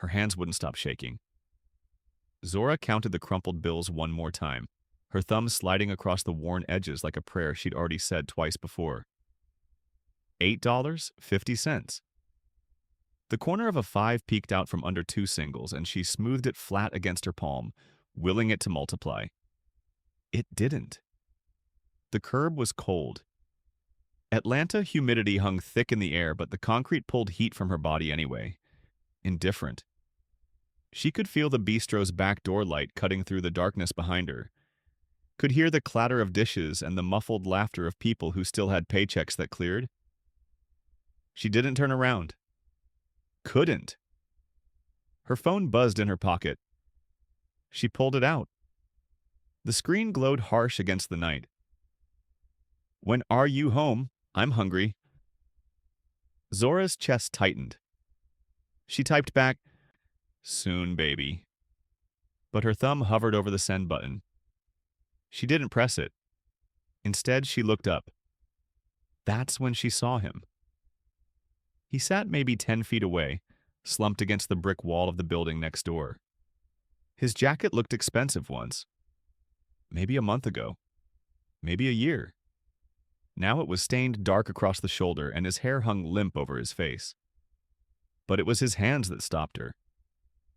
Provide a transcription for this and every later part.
Her hands wouldn't stop shaking. Zora counted the crumpled bills one more time, her thumbs sliding across the worn edges like a prayer she'd already said twice before. $8.50. The corner of a five peeked out from under two singles, and she smoothed it flat against her palm, willing it to multiply. It didn't. The curb was cold. Atlanta humidity hung thick in the air, but the concrete pulled heat from her body anyway. Indifferent. She could feel the bistro's back door light cutting through the darkness behind her, could hear the clatter of dishes and the muffled laughter of people who still had paychecks that cleared. She didn't turn around. Couldn't. Her phone buzzed in her pocket. She pulled it out. The screen glowed harsh against the night. "When are you home? I'm hungry." Zora's chest tightened. She typed back, "Soon, baby." But her thumb hovered over the send button. She didn't press it. Instead, she looked up. That's when she saw him. He sat maybe 10 feet away, slumped against the brick wall of the building next door. His jacket looked expensive once. Maybe a month ago. Maybe a year. Now it was stained dark across the shoulder, and his hair hung limp over his face. But it was his hands that stopped her.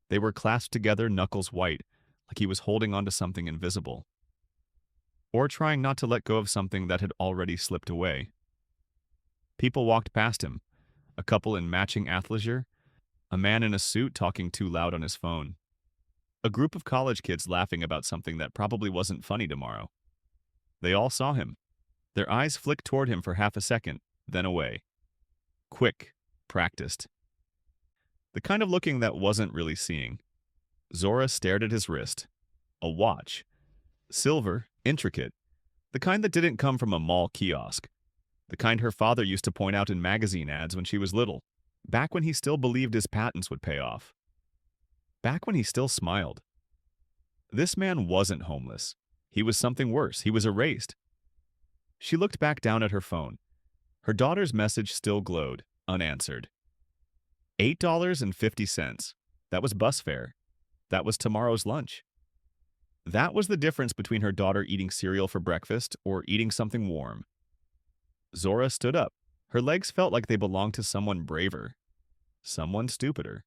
They were clasped together, knuckles white, like he was holding onto something invisible. Or trying not to let go of something that had already slipped away. People walked past him, a couple in matching athleisure, a man in a suit talking too loud on his phone, a group of college kids laughing about something that probably wasn't funny tomorrow. They all saw him. Their eyes flicked toward him for half a second, then away. Quick, practiced. The kind of looking that wasn't really seeing. Zora stared at his wrist. A watch. Silver, intricate. The kind that didn't come from a mall kiosk. The kind her father used to point out in magazine ads when she was little, back when he still believed his patents would pay off. Back when he still smiled. This man wasn't homeless. He was something worse. He was erased. She looked back down at her phone. Her daughter's message still glowed, unanswered. $8.50. That was bus fare. That was tomorrow's lunch. That was the difference between her daughter eating cereal for breakfast or eating something warm. Zora stood up. Her legs felt like they belonged to someone braver. Someone stupider.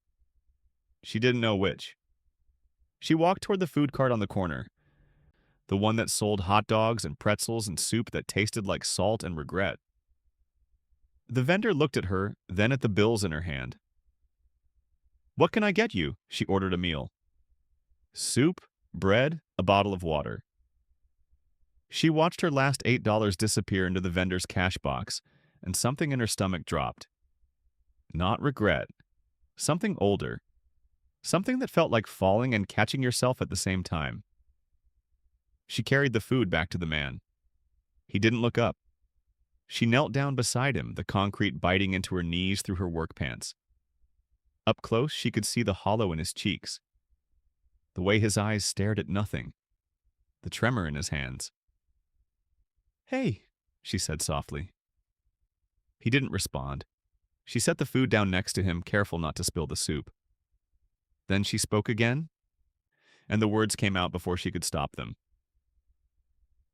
She didn't know which. She walked toward the food cart on the corner. The one that sold hot dogs and pretzels and soup that tasted like salt and regret. The vendor looked at her, then at the bills in her hand. "What can I get you?" She ordered a meal. Soup, bread, a bottle of water. She watched her last $8 disappear into the vendor's cash box, and something in her stomach dropped. Not regret. Something older. Something that felt like falling and catching yourself at the same time. She carried the food back to the man. He didn't look up. She knelt down beside him, the concrete biting into her knees through her work pants. Up close, she could see the hollow in his cheeks. The way his eyes stared at nothing. The tremor in his hands. "Hey," she said softly. He didn't respond. She set the food down next to him, careful not to spill the soup. Then she spoke again, and the words came out before she could stop them.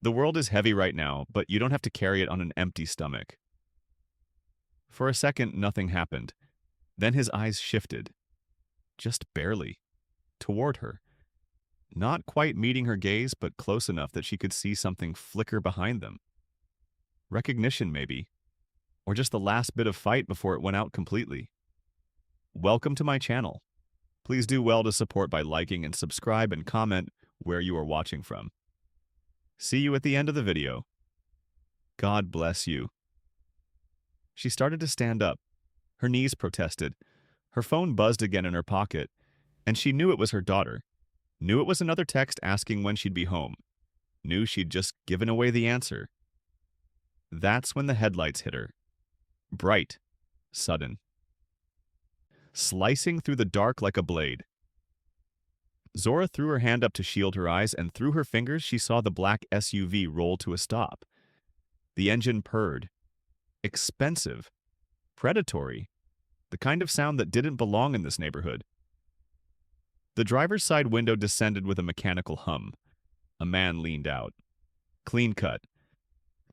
"The world is heavy right now, but you don't have to carry it on an empty stomach." For a second, nothing happened. Then his eyes shifted. Just barely. Toward her. Not quite meeting her gaze, but close enough that she could see something flicker behind them. Recognition, maybe. Or just the last bit of fight before it went out completely. Welcome to my channel. Please do well to support by liking and subscribe and comment where you are watching from. See you at the end of the video. God bless you. She started to stand up. Her knees protested. Her phone buzzed again in her pocket, and she knew it was her daughter. Knew it was another text asking when she'd be home. Knew she'd just given away the answer. That's when the headlights hit her. Bright. Sudden. Slicing through the dark like a blade. Zora threw her hand up to shield her eyes, and through her fingers she saw the black SUV roll to a stop. The engine purred. Expensive. Predatory. The kind of sound that didn't belong in this neighborhood. The driver's side window descended with a mechanical hum. A man leaned out. Clean cut.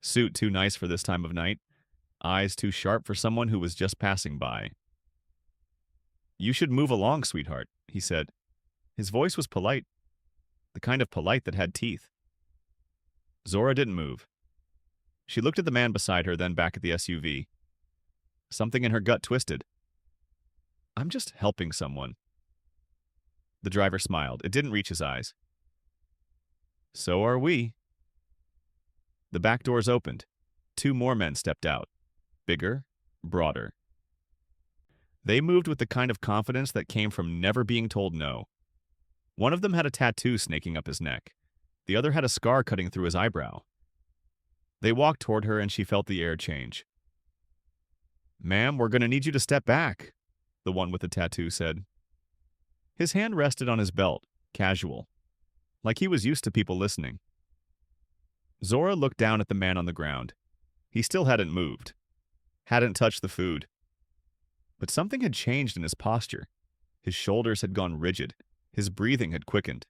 Suit too nice for this time of night. Eyes too sharp for someone who was just passing by. "You should move along, sweetheart," he said. His voice was polite, the kind of polite that had teeth. Zora didn't move. She looked at the man beside her, then back at the SUV. Something in her gut twisted. "I'm just helping someone." The driver smiled. It didn't reach his eyes. "So are we." The back doors opened. 2 more men stepped out. Bigger, broader. They moved with the kind of confidence that came from never being told no. One of them had a tattoo snaking up his neck. The other had a scar cutting through his eyebrow. They walked toward her and she felt the air change. "Ma'am, we're going to need you to step back," the one with the tattoo said. His hand rested on his belt, casual, like he was used to people listening. Zora looked down at the man on the ground. He still hadn't moved, hadn't touched the food. But something had changed in his posture. His shoulders had gone rigid. His breathing had quickened.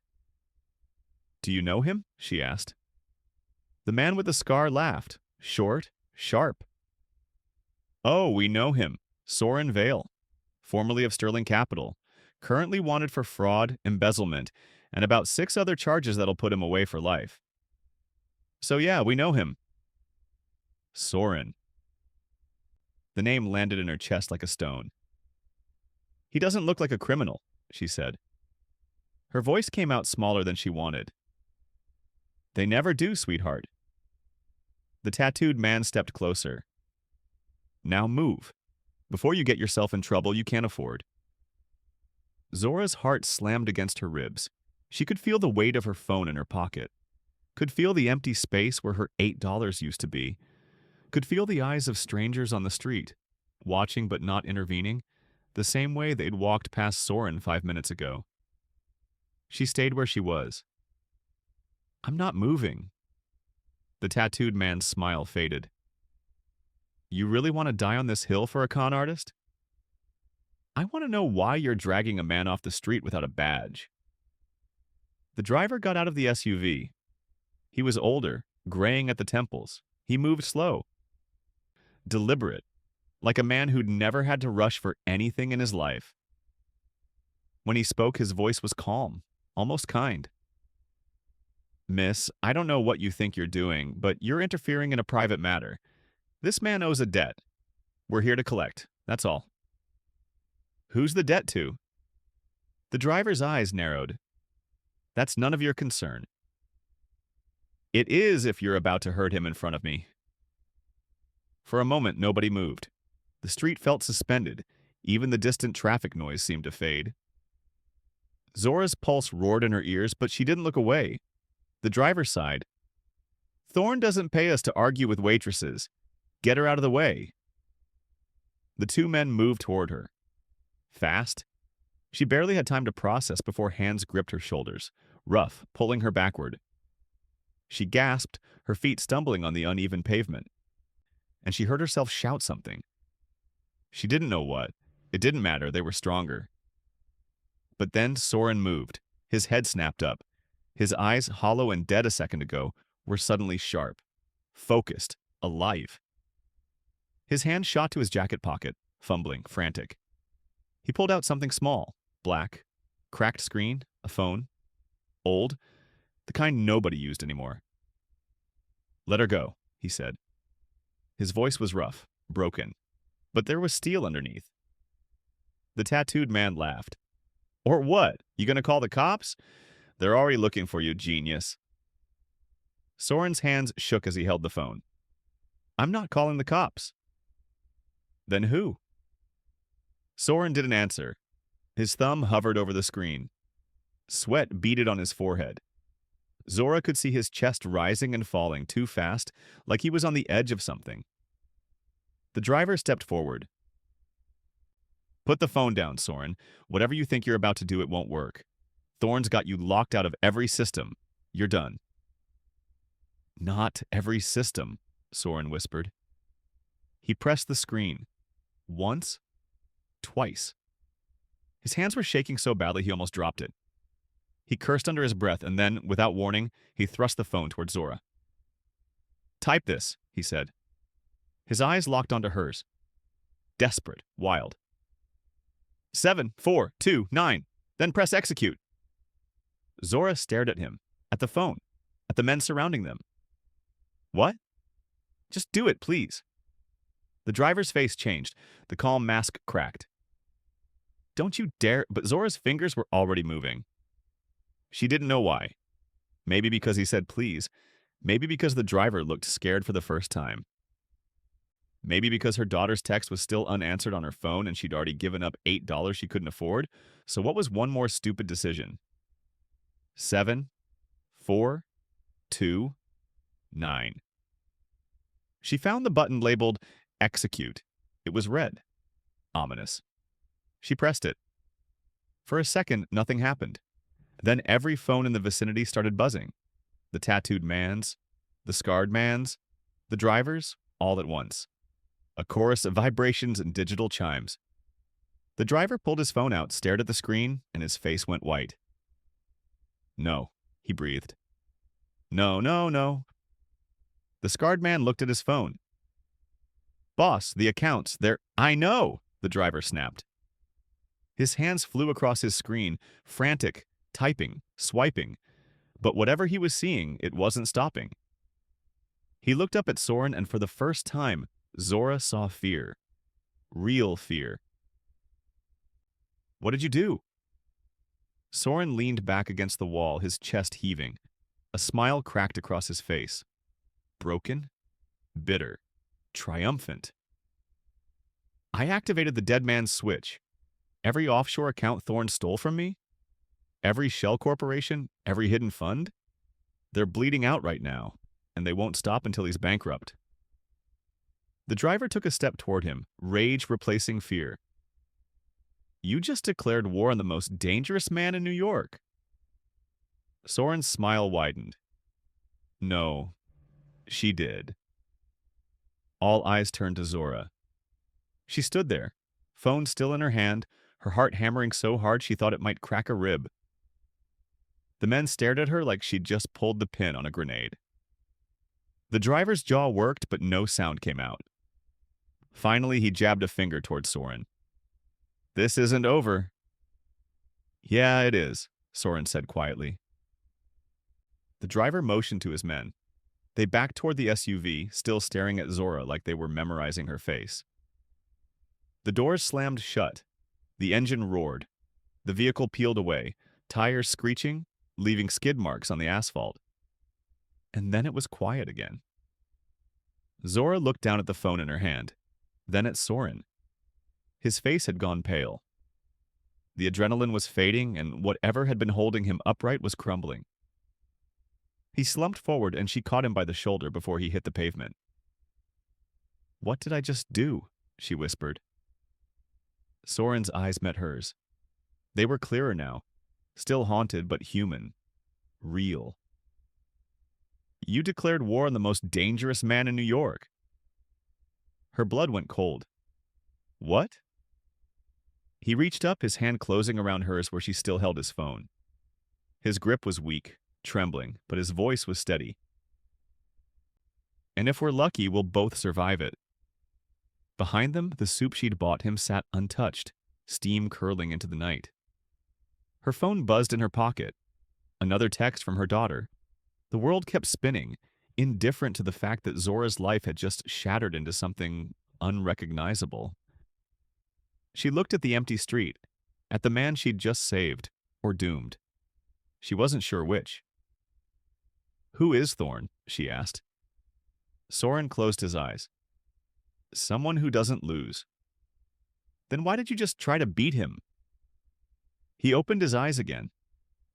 "Do you know him?" she asked. The man with the scar laughed, short, sharp. "Oh, we know him. Soren Vale, formerly of Sterling Capital, currently wanted for fraud, embezzlement, and about 6 other charges that'll put him away for life. So yeah, we know him." Soren. The name landed in her chest like a stone. "He doesn't look like a criminal," she said. Her voice came out smaller than she wanted. "They never do, sweetheart." The tattooed man stepped closer. "Now move. Before you get yourself in trouble you can't afford." Zora's heart slammed against her ribs. She could feel the weight of her phone in her pocket. Could feel the empty space where her $8 used to be. Could feel the eyes of strangers on the street, watching but not intervening, the same way they'd walked past Soren 5 minutes ago. She stayed where she was. "I'm not moving." The tattooed man's smile faded. "You really want to die on this hill for a con artist?" "I want to know why you're dragging a man off the street without a badge." The driver got out of the SUV. He was older, graying at the temples. He moved slow. Deliberate, like a man who'd never had to rush for anything in his life. When he spoke, his voice was calm, almost kind. "Miss, I don't know what you think you're doing, but you're interfering in a private matter. This man owes a debt. We're here to collect, that's all." "Who's the debt to?" The driver's eyes narrowed. "That's none of your concern." "It is if you're about to hurt him in front of me." For a moment, nobody moved. The street felt suspended. Even the distant traffic noise seemed to fade. Zora's pulse roared in her ears, but she didn't look away. The driver sighed. "Thorne doesn't pay us to argue with waitresses. Get her out of the way." The 2 men moved toward her. Fast. She barely had time to process before hands gripped her shoulders, rough, pulling her backward. She gasped, her feet stumbling on the uneven pavement. And she heard herself shout something. She didn't know what. It didn't matter, they were stronger. But then Soren moved. His head snapped up. His eyes, hollow and dead a second ago, were suddenly sharp, focused, alive. His hand shot to his jacket pocket, fumbling, frantic. He pulled out something small, black, cracked screen, a phone. Old, the kind nobody used anymore. "Let her go," he said. His voice was rough, broken, but there was steel underneath. The tattooed man laughed. "Or what? You gonna call the cops? They're already looking for you, genius." Soren's hands shook as he held the phone. "I'm not calling the cops." "Then who?" Soren didn't answer. His thumb hovered over the screen. Sweat beaded on his forehead. Zora could see his chest rising and falling too fast, like he was on the edge of something. The driver stepped forward. "Put the phone down, Soren. Whatever you think you're about to do, it won't work. Thorne's got you locked out of every system. You're done." "Not every system," Soren whispered. He pressed the screen. Once. Twice. His hands were shaking so badly he almost dropped it. He cursed under his breath, and then, without warning, he thrust the phone towards Zora. "Type this," he said. His eyes locked onto hers. Desperate, wild. 7429, then press execute. Zora stared at him, at the phone, at the men surrounding them. What? Just do it, please. The driver's face changed. The calm mask cracked. Don't you dare, but Zora's fingers were already moving. She didn't know why. Maybe because he said please. Maybe because the driver looked scared for the first time. Maybe because her daughter's text was still unanswered on her phone and she'd already given up $8 she couldn't afford. So what was one more stupid decision? 7, 4, 2, 9. She found the button labeled execute. It was red. Ominous. She pressed it. For a second, nothing happened. Then every phone in the vicinity started buzzing. The tattooed man's, the scarred man's, the driver's, all at once. A chorus of vibrations and digital chimes. The driver pulled his phone out, stared at the screen, and his face went white. No, he breathed. No, no, no. The scarred man looked at his phone. Boss, the accounts, they're— I know, the driver snapped. His hands flew across his screen, frantic, typing, swiping. But whatever he was seeing, it wasn't stopping. He looked up at Soren, and for the first time, Zora saw fear. Real fear. What did you do? Soren leaned back against the wall, his chest heaving. A smile cracked across his face. Broken, bitter, triumphant. I activated the dead man's switch. Every offshore account Thorne stole from me? Every shell corporation? Every hidden fund? They're bleeding out right now, and they won't stop until he's bankrupt. The driver took a step toward him, rage replacing fear. You just declared war on the most dangerous man in New York. Soren's smile widened. No, she did. All eyes turned to Zora. She stood there, phone still in her hand, her heart hammering so hard she thought it might crack a rib. The men stared at her like she'd just pulled the pin on a grenade. The driver's jaw worked, but no sound came out. Finally, he jabbed a finger toward Soren. This isn't over. Yeah, it is, Soren said quietly. The driver motioned to his men. They backed toward the SUV, still staring at Zora like they were memorizing her face. The doors slammed shut. The engine roared. The vehicle peeled away, tires screeching, leaving skid marks on the asphalt. And then it was quiet again. Zora looked down at the phone in her hand, then at Soren. His face had gone pale. The adrenaline was fading, and whatever had been holding him upright was crumbling. He slumped forward, and she caught him by the shoulder before he hit the pavement. What did I just do? She whispered. Soren's eyes met hers. They were clearer now, still haunted but human, real. You declared war on the most dangerous man in New York. Her blood went cold. What? He reached up, his hand closing around hers where she still held his phone. His grip was weak, trembling, but his voice was steady. And if we're lucky, we'll both survive it. Behind them, the soup she'd bought him sat untouched, steam curling into the night. Her phone buzzed in her pocket. Another text from her daughter. The world kept spinning, indifferent to the fact that Zora's life had just shattered into something unrecognizable. She looked at the empty street, at the man she'd just saved, or doomed. She wasn't sure which. Who is Thorne? She asked. Soren closed his eyes. Someone who doesn't lose. Then why did you just try to beat him? He opened his eyes again,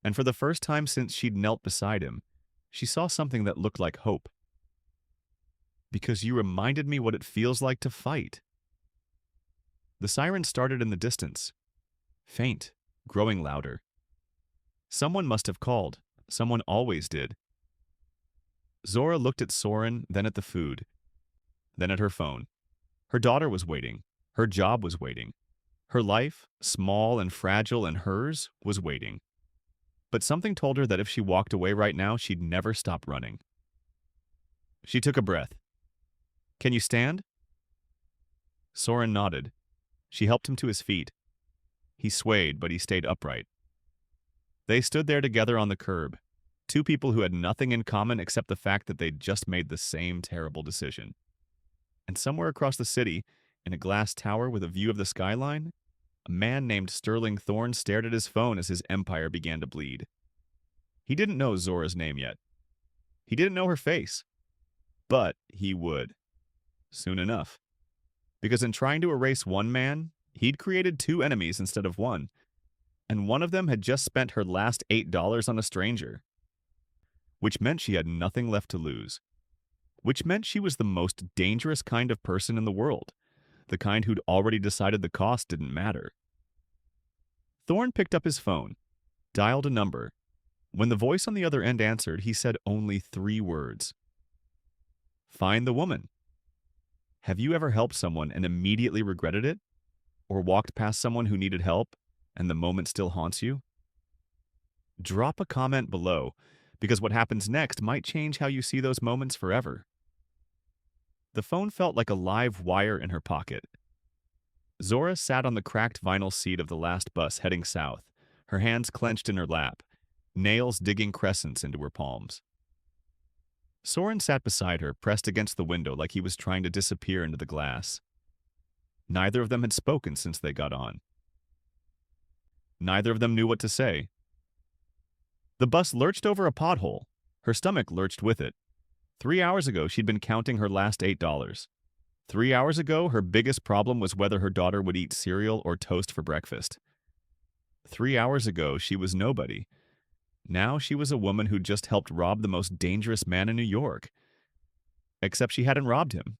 and for the first time since she'd knelt beside him, she saw something that looked like hope. Because you reminded me what it feels like to fight. The siren started in the distance. Faint, growing louder. Someone must have called. Someone always did. Zora looked at Soren, then at the food, then at her phone. Her daughter was waiting. Her job was waiting. Her life, small and fragile and hers, was waiting. but something told her that if she walked away right now, she'd never stop running. She took a breath. "Can you stand?" Soren nodded. She helped him to his feet. He swayed, but he stayed upright. They stood there together on the curb, two people who had nothing in common except the fact that they'd just made the same terrible decision. And somewhere across the city, in a glass tower with a view of the skyline, a man named Sterling Thorne stared at his phone as his empire began to bleed. He didn't know Zora's name yet. He didn't know her face. But he would. Soon enough. Because in trying to erase one man, he'd created two enemies instead of one, and one of them had just spent her last $8 on a stranger. Which meant she had nothing left to lose. Which meant she was the most dangerous kind of person in the world, the kind who'd already decided the cost didn't matter. Thorne picked up his phone, dialed a number. When the voice on the other end answered, he said only 3 words. "Find the woman." Have you ever helped someone and immediately regretted it? Or walked past someone who needed help and the moment still haunts you? Drop a comment below, because what happens next might change how you see those moments forever. The phone felt like a live wire in her pocket. Zora sat on the cracked vinyl seat of the last bus heading south, her hands clenched in her lap, nails digging crescents into her palms. Soren sat beside her, pressed against the window like he was trying to disappear into the glass. Neither of them had spoken since they got on. Neither of them knew what to say. The bus lurched over a pothole. Her stomach lurched with it. 3 hours ago, she'd been counting her last $8. 3 hours ago, her biggest problem was whether her daughter would eat cereal or toast for breakfast. 3 hours ago, she was nobody. Now she was a woman who'd just helped rob the most dangerous man in New York. Except she hadn't robbed him.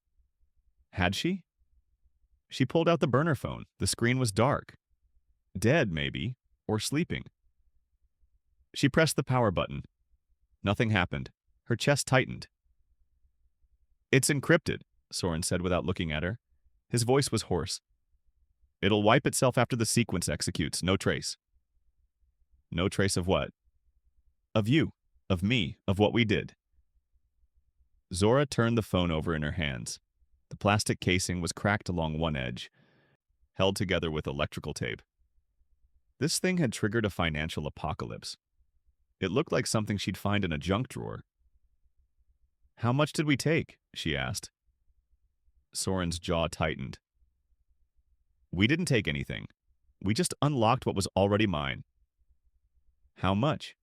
Had she? She pulled out the burner phone. The screen was dark. Dead, maybe, or sleeping. She pressed the power button. Nothing happened. Her chest tightened. "It's encrypted," Soren said without looking at her. His voice was hoarse. "It'll wipe itself after the sequence executes. No trace." No trace of what? Of you, of me, of what we did. Zora turned the phone over in her hands. The plastic casing was cracked along one edge, held together with electrical tape. This thing had triggered a financial apocalypse. It looked like something she'd find in a junk drawer. "How much did we take?" she asked. Soren's jaw tightened. "We didn't take anything. We just unlocked what was already mine." "How much?"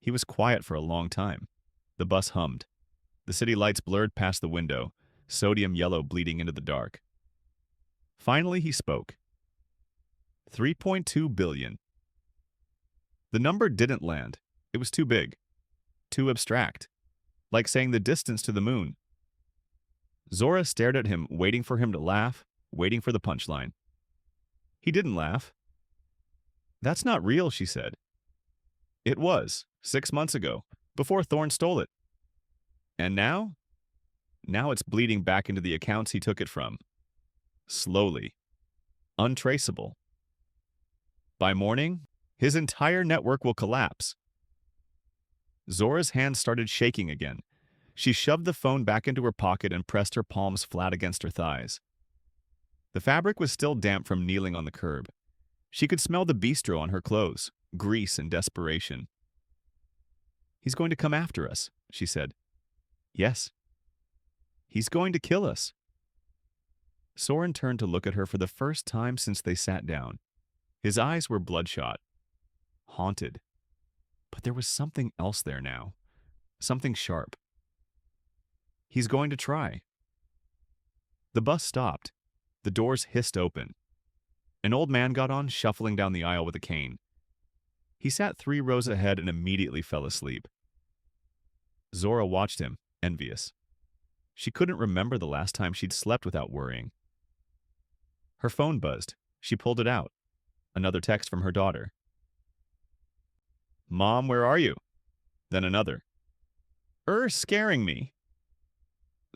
He was quiet for a long time. The bus hummed. The city lights blurred past the window, sodium yellow bleeding into the dark. Finally, he spoke. 3.2 billion. The number didn't land. It was too big. Too abstract. Like saying the distance to the moon. Zora stared at him, waiting for him to laugh, waiting for the punchline. He didn't laugh. "That's not real," she said. "It was, 6 months ago, before Thorne stole it. And now? Now it's bleeding back into the accounts he took it from. Slowly. Untraceable. By morning, his entire network will collapse." Zora's hands started shaking again. She shoved the phone back into her pocket and pressed her palms flat against her thighs. The fabric was still damp from kneeling on the curb. She could smell the bistro on her clothes, grease and desperation. "He's going to come after us," she said. "Yes." "He's going to kill us." Soren turned to look at her for the first time since they sat down. His eyes were bloodshot, haunted. But there was something else there now. Something sharp. "He's going to try." The bus stopped. The doors hissed open. An old man got on, shuffling down the aisle with a cane. He sat 3 rows ahead and immediately fell asleep. Zora watched him, envious. She couldn't remember the last time she'd slept without worrying. Her phone buzzed. She pulled it out. Another text from her daughter. "Mom, where are you?" Then another. Scaring me."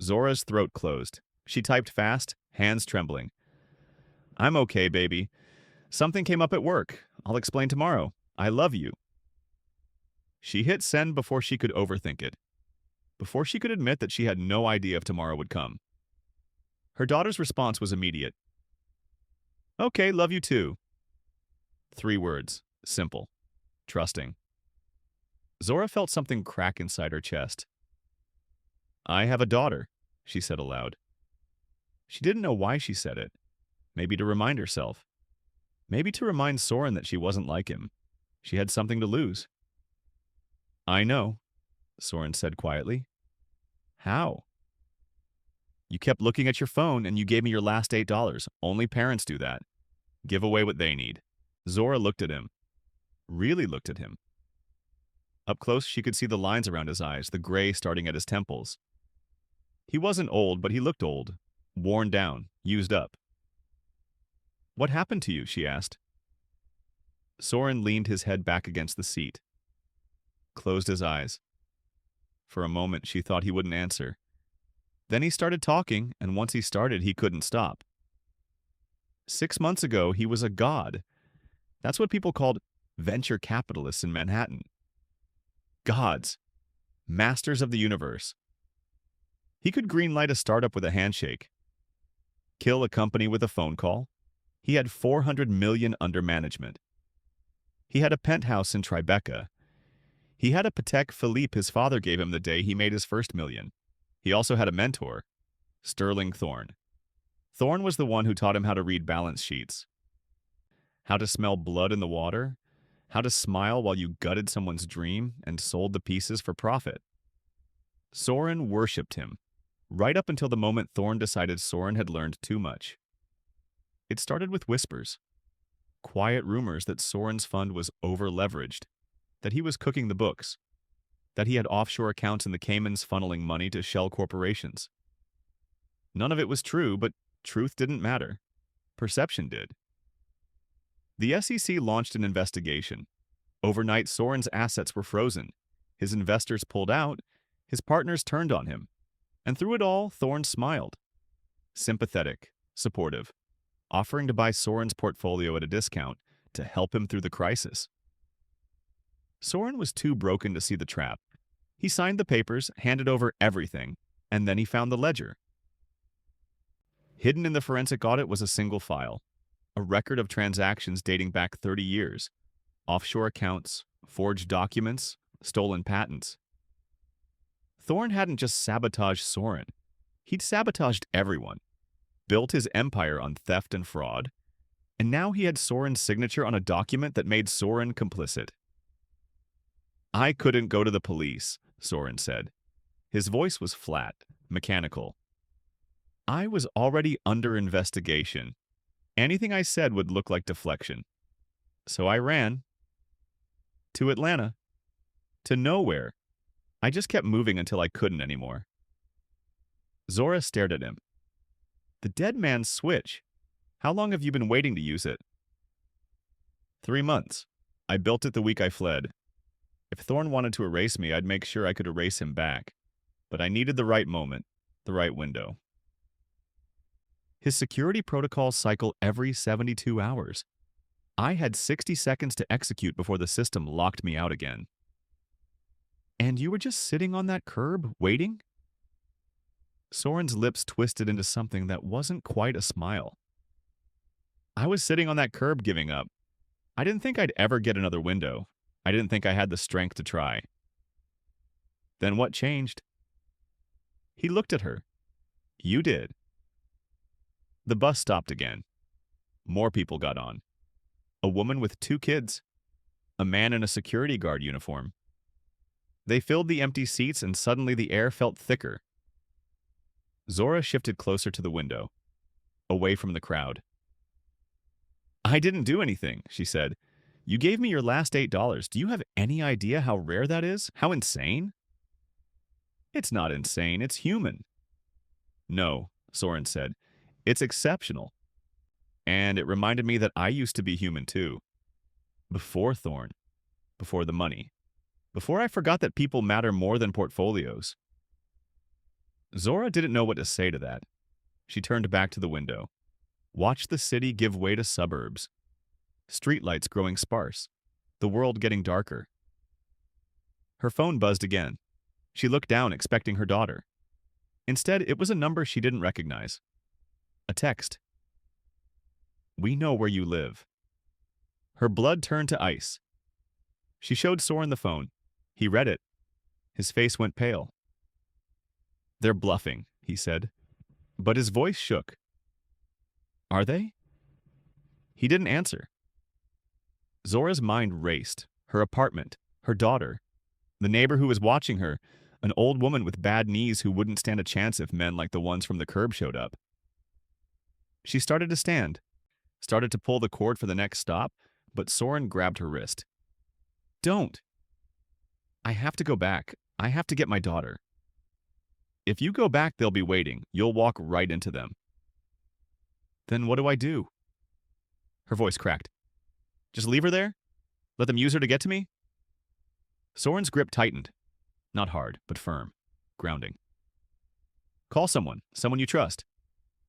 Zora's throat closed. She typed fast, hands trembling. "I'm okay, baby. Something came up at work. I'll explain tomorrow. I love you." She hit send before she could overthink it, before she could admit that she had no idea if tomorrow would come. Her daughter's response was immediate. Okay, love you too. 3 words. Simple. Trusting. Zora felt something crack inside her chest. I have a daughter, she said aloud. She didn't know why she said it. Maybe to remind herself. Maybe to remind Soren that she wasn't like him. She had something to lose. I know, Soren said quietly. How? You kept looking at your phone and you gave me your last $8. Only parents do that. Give away what they need. Zora looked at him. Really looked at him. Up close, she could see the lines around his eyes, the gray starting at his temples. He wasn't old, but he looked old. Worn down, used up. What happened to you? She asked. Soren leaned his head back against the seat. Closed his eyes. For a moment, she thought he wouldn't answer. Then he started talking, and once he started, he couldn't stop. 6 months ago, he was a god. That's what people called venture capitalists in Manhattan. Gods. Masters of the universe. He could greenlight a startup with a handshake. Kill a company with a phone call. He had 400 million under management. He had a penthouse in Tribeca. He had a Patek Philippe his father gave him the day he made his first million. He also had a mentor, Sterling Thorne. Thorne was the one who taught him how to read balance sheets, how to smell blood in the water, how to smile while you gutted someone's dream and sold the pieces for profit. Soren worshipped him, right up until the moment Thorne decided Soren had learned too much. It started with whispers, quiet rumors that Soren's fund was over-leveraged, that he was cooking the books, that he had offshore accounts in the Caymans funneling money to shell corporations. None of it was true, but truth didn't matter. Perception did. The SEC launched an investigation. Overnight, Soren's assets were frozen. His investors pulled out. His partners turned on him. And through it all, Thorne smiled. Sympathetic, supportive, offering to buy Soren's portfolio at a discount to help him through the crisis. Soren was too broken to see the trap. He signed the papers, handed over everything, and then he found the ledger. Hidden in the forensic audit was a single file, a record of transactions dating back 30 years, offshore accounts, forged documents, stolen patents. Thorne hadn't just sabotaged Soren. He'd sabotaged everyone, built his empire on theft and fraud, and now he had Soren's signature on a document that made Soren complicit. I couldn't go to the police, Soren said. His voice was flat, mechanical. I was already under investigation. Anything I said would look like deflection. So I ran. To Atlanta. To nowhere. I just kept moving until I couldn't anymore. Zora stared at him. The dead man's switch. How long have you been waiting to use it? 3 months. I built it the week I fled. If Thorne wanted to erase me, I'd make sure I could erase him back. But I needed the right moment, the right window. His security protocols cycle every 72 hours. I had 60 seconds to execute before the system locked me out again. And you were just sitting on that curb, waiting? Soren's lips twisted into something that wasn't quite a smile. I was sitting on that curb giving up. I didn't think I'd ever get another window. I didn't think I had the strength to try. Then what changed? He looked at her. You did. The bus stopped again. More people got on. A woman with 2 kids. A man in a security guard uniform. They filled the empty seats and suddenly the air felt thicker. Zora shifted closer to the window, away from the crowd. I didn't do anything, she said. You gave me your last $8. Do you have any idea how rare that is? How insane? It's not insane, it's human. No, Soren said. It's exceptional. And it reminded me that I used to be human too. Before Thorne. Before the money. Before I forgot that people matter more than portfolios. Zora didn't know what to say to that. She turned back to the window. Watched the city give way to suburbs. Streetlights growing sparse. The world getting darker. Her phone buzzed again. She looked down, expecting her daughter. Instead, it was a number she didn't recognize. A text. "We know where you live." Her blood turned to ice. She showed Soren the phone. He read it. His face went pale. "They're bluffing," he said. But his voice shook. "Are they?" He didn't answer. Zora's mind raced. Her apartment, her daughter, the neighbor who was watching her, an old woman with bad knees who wouldn't stand a chance if men like the ones from the curb showed up. She started to stand, started to pull the cord for the next stop, but Soren grabbed her wrist. "Don't! I have to go back. I have to get my daughter." "If you go back, they'll be waiting. You'll walk right into them." "Then what do I do?" Her voice cracked. "Just leave her there? Let them use her to get to me?" Soren's grip tightened. Not hard, but firm. Grounding. "Call someone you trust.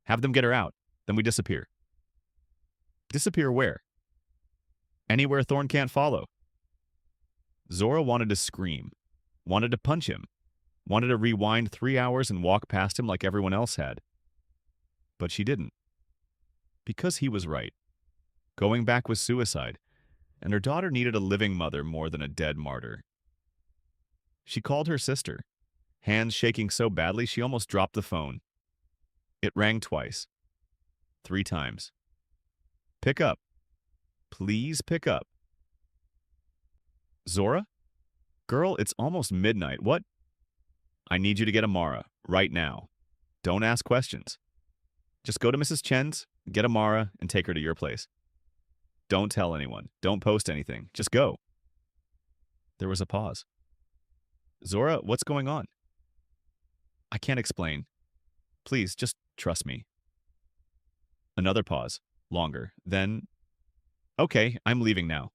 Have them get her out. Then we disappear." "Disappear where?" "Anywhere Thorn can't follow." Zora wanted to scream, wanted to punch him, wanted to rewind 3 hours and walk past him like everyone else had. But she didn't. Because he was right. Going back was suicide, and her daughter needed a living mother more than a dead martyr. She called her sister, hands shaking so badly she almost dropped the phone. It rang twice. 3 times. "Pick up. Please pick up." "Zora? Girl, it's almost midnight. What?" "I need you to get Amara, right now. Don't ask questions. Just go to Mrs. Chen's, get Amara, and take her to your place. Don't tell anyone. Don't post anything. Just go." There was a pause. "Zora, what's going on?" "I can't explain. Please, just trust me." Another pause. Longer. Then, "Okay, I'm leaving now."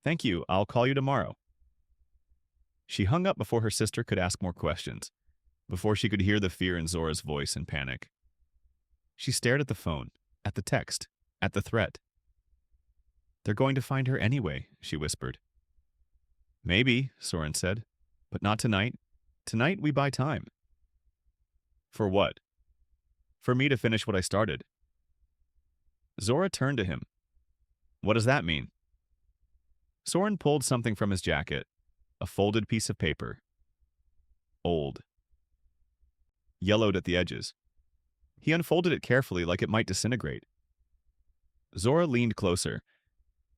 "Thank you. I'll call you tomorrow." She hung up before her sister could ask more questions, before she could hear the fear in Zora's voice and panic. She stared at the phone, at the text, at the threat. "They're going to find her anyway," she whispered. "Maybe," Soren said, "but not tonight. Tonight we buy time." "For what?" "For me to finish what I started." Zora turned to him. "What does that mean?" Soren pulled something from his jacket, a folded piece of paper. Old. Yellowed at the edges. He unfolded it carefully like it might disintegrate. Zora leaned closer.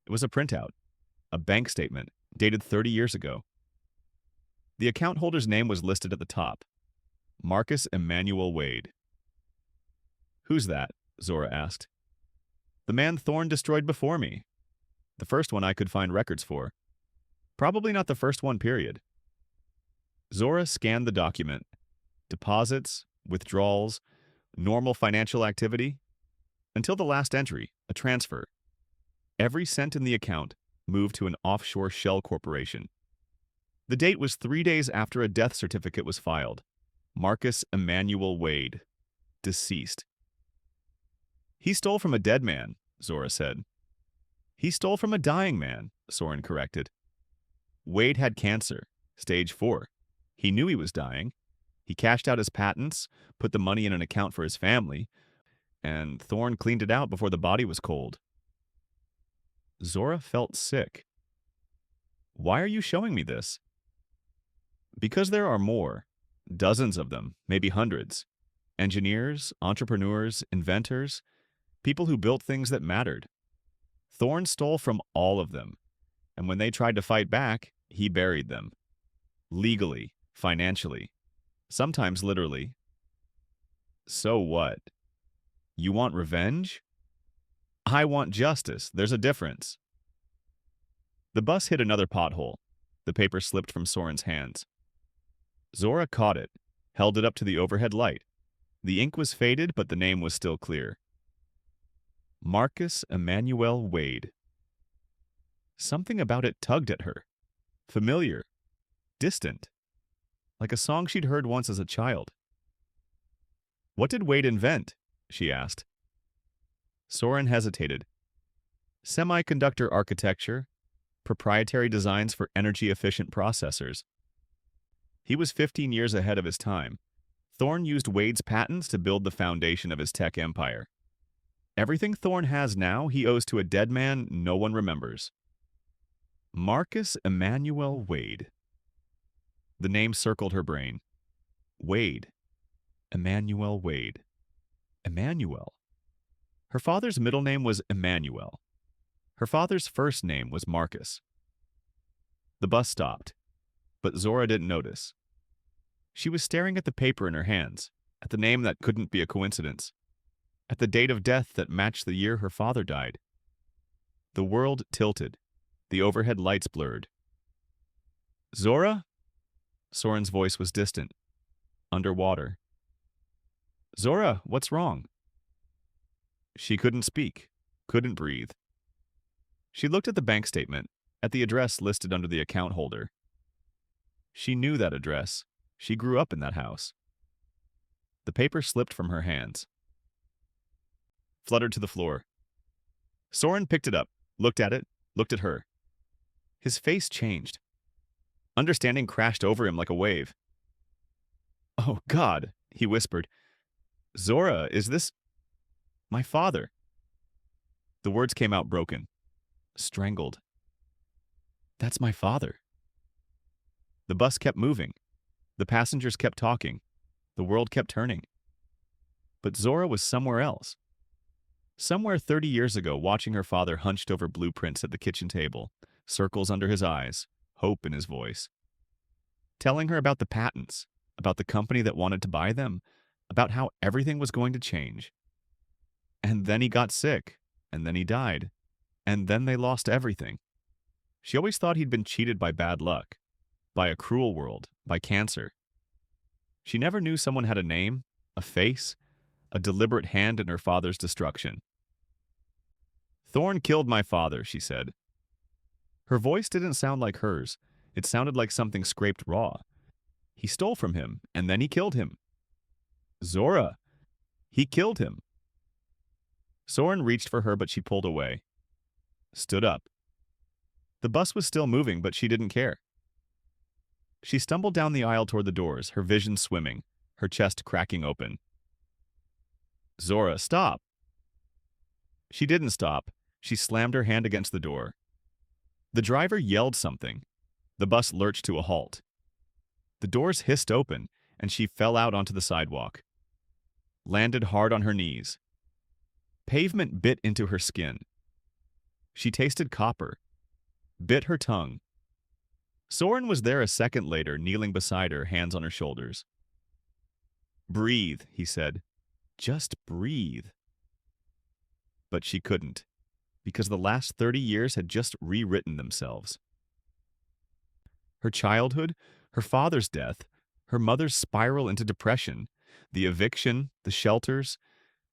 It was a printout, a bank statement, dated 30 years ago. The account holder's name was listed at the top. Marcus Emmanuel Wade. "Who's that?" Zora asked. "The man Thorn destroyed before me. The first one I could find records for. Probably not the first one, period." Zora scanned the document. Deposits, withdrawals, normal financial activity. Until the last entry, a transfer. Every cent in the account moved to an offshore shell corporation. The date was 3 days after a death certificate was filed. Marcus Emmanuel Wade. Deceased. "He stole from a dead man," Zora said. "He stole from a dying man," Soren corrected. "Wade had cancer, stage 4. He knew he was dying. He cashed out his patents, put the money in an account for his family, and Thorn cleaned it out before the body was cold." Zora felt sick. "Why are you showing me this?" "Because there are more. Dozens of them, maybe hundreds. Engineers, entrepreneurs, inventors, people who built things that mattered. Thorn stole from all of them, and when they tried to fight back, he buried them. Legally, financially, sometimes literally." "So what? You want revenge?" "I want justice. There's a difference." The bus hit another pothole. The paper slipped from Soren's hands. Zora caught it, held it up to the overhead light. The ink was faded, but the name was still clear. Marcus Emmanuel Wade. Something about it tugged at her. Familiar. Distant. Like a song she'd heard once as a child. "What did Wade invent?" she asked. Soren hesitated. "Semiconductor architecture, proprietary designs for energy-efficient processors. He was 15 years ahead of his time. Thorne used Wade's patents to build the foundation of his tech empire. Everything Thorne has now, he owes to a dead man no one remembers. Marcus Emmanuel Wade. The name circled her brain. Wade. Emmanuel Wade. Emmanuel. Her father's middle name was Emmanuel. Her father's first name was Marcus. The bus stopped, but Zora didn't notice. She was staring at the paper in her hands, at the name that couldn't be a coincidence, at the date of death that matched the year her father died. The world tilted. The overhead lights blurred. Zora? Soren's voice was distant, underwater. Zora, what's wrong? She couldn't speak, couldn't breathe. She looked at the bank statement, at the address listed under the account holder. She knew that address. She grew up in that house. The paper slipped from her hands, fluttered to the floor. Soren picked it up, looked at it, looked at her. His face changed. Understanding crashed over him like a wave. Oh, God, he whispered. Zora, is this... my father? The words came out broken, strangled. That's my father. The bus kept moving. The passengers kept talking. The world kept turning. But Zora was somewhere else. Somewhere 30 years ago, watching her father hunched over blueprints at the kitchen table, circles under his eyes, hope in his voice. Telling her about the patents, about the company that wanted to buy them, about how everything was going to change. And then he got sick, and then he died, and then they lost everything. She always thought he'd been cheated by bad luck, by a cruel world, by cancer. She never knew someone had a name, a face, a deliberate hand in her father's destruction. Thorne killed my father, she said. Her voice didn't sound like hers. It sounded like something scraped raw. He stole from him, and then he killed him. Zora! He killed him. Soren reached for her, but she pulled away. Stood up. The bus was still moving, but she didn't care. She stumbled down the aisle toward the doors, her vision swimming, her chest cracking open. Zora, stop! She didn't stop. She slammed her hand against the door. The driver yelled something. The bus lurched to a halt. The doors hissed open, and she fell out onto the sidewalk. Landed hard on her knees. Pavement bit into her skin. She tasted copper. Bit her tongue. Soren was there a second later, kneeling beside her, hands on her shoulders. Breathe, he said. Just breathe. But she couldn't, because the last 30 years had just rewritten themselves. Her childhood, her father's death, her mother's spiral into depression, the eviction, the shelters,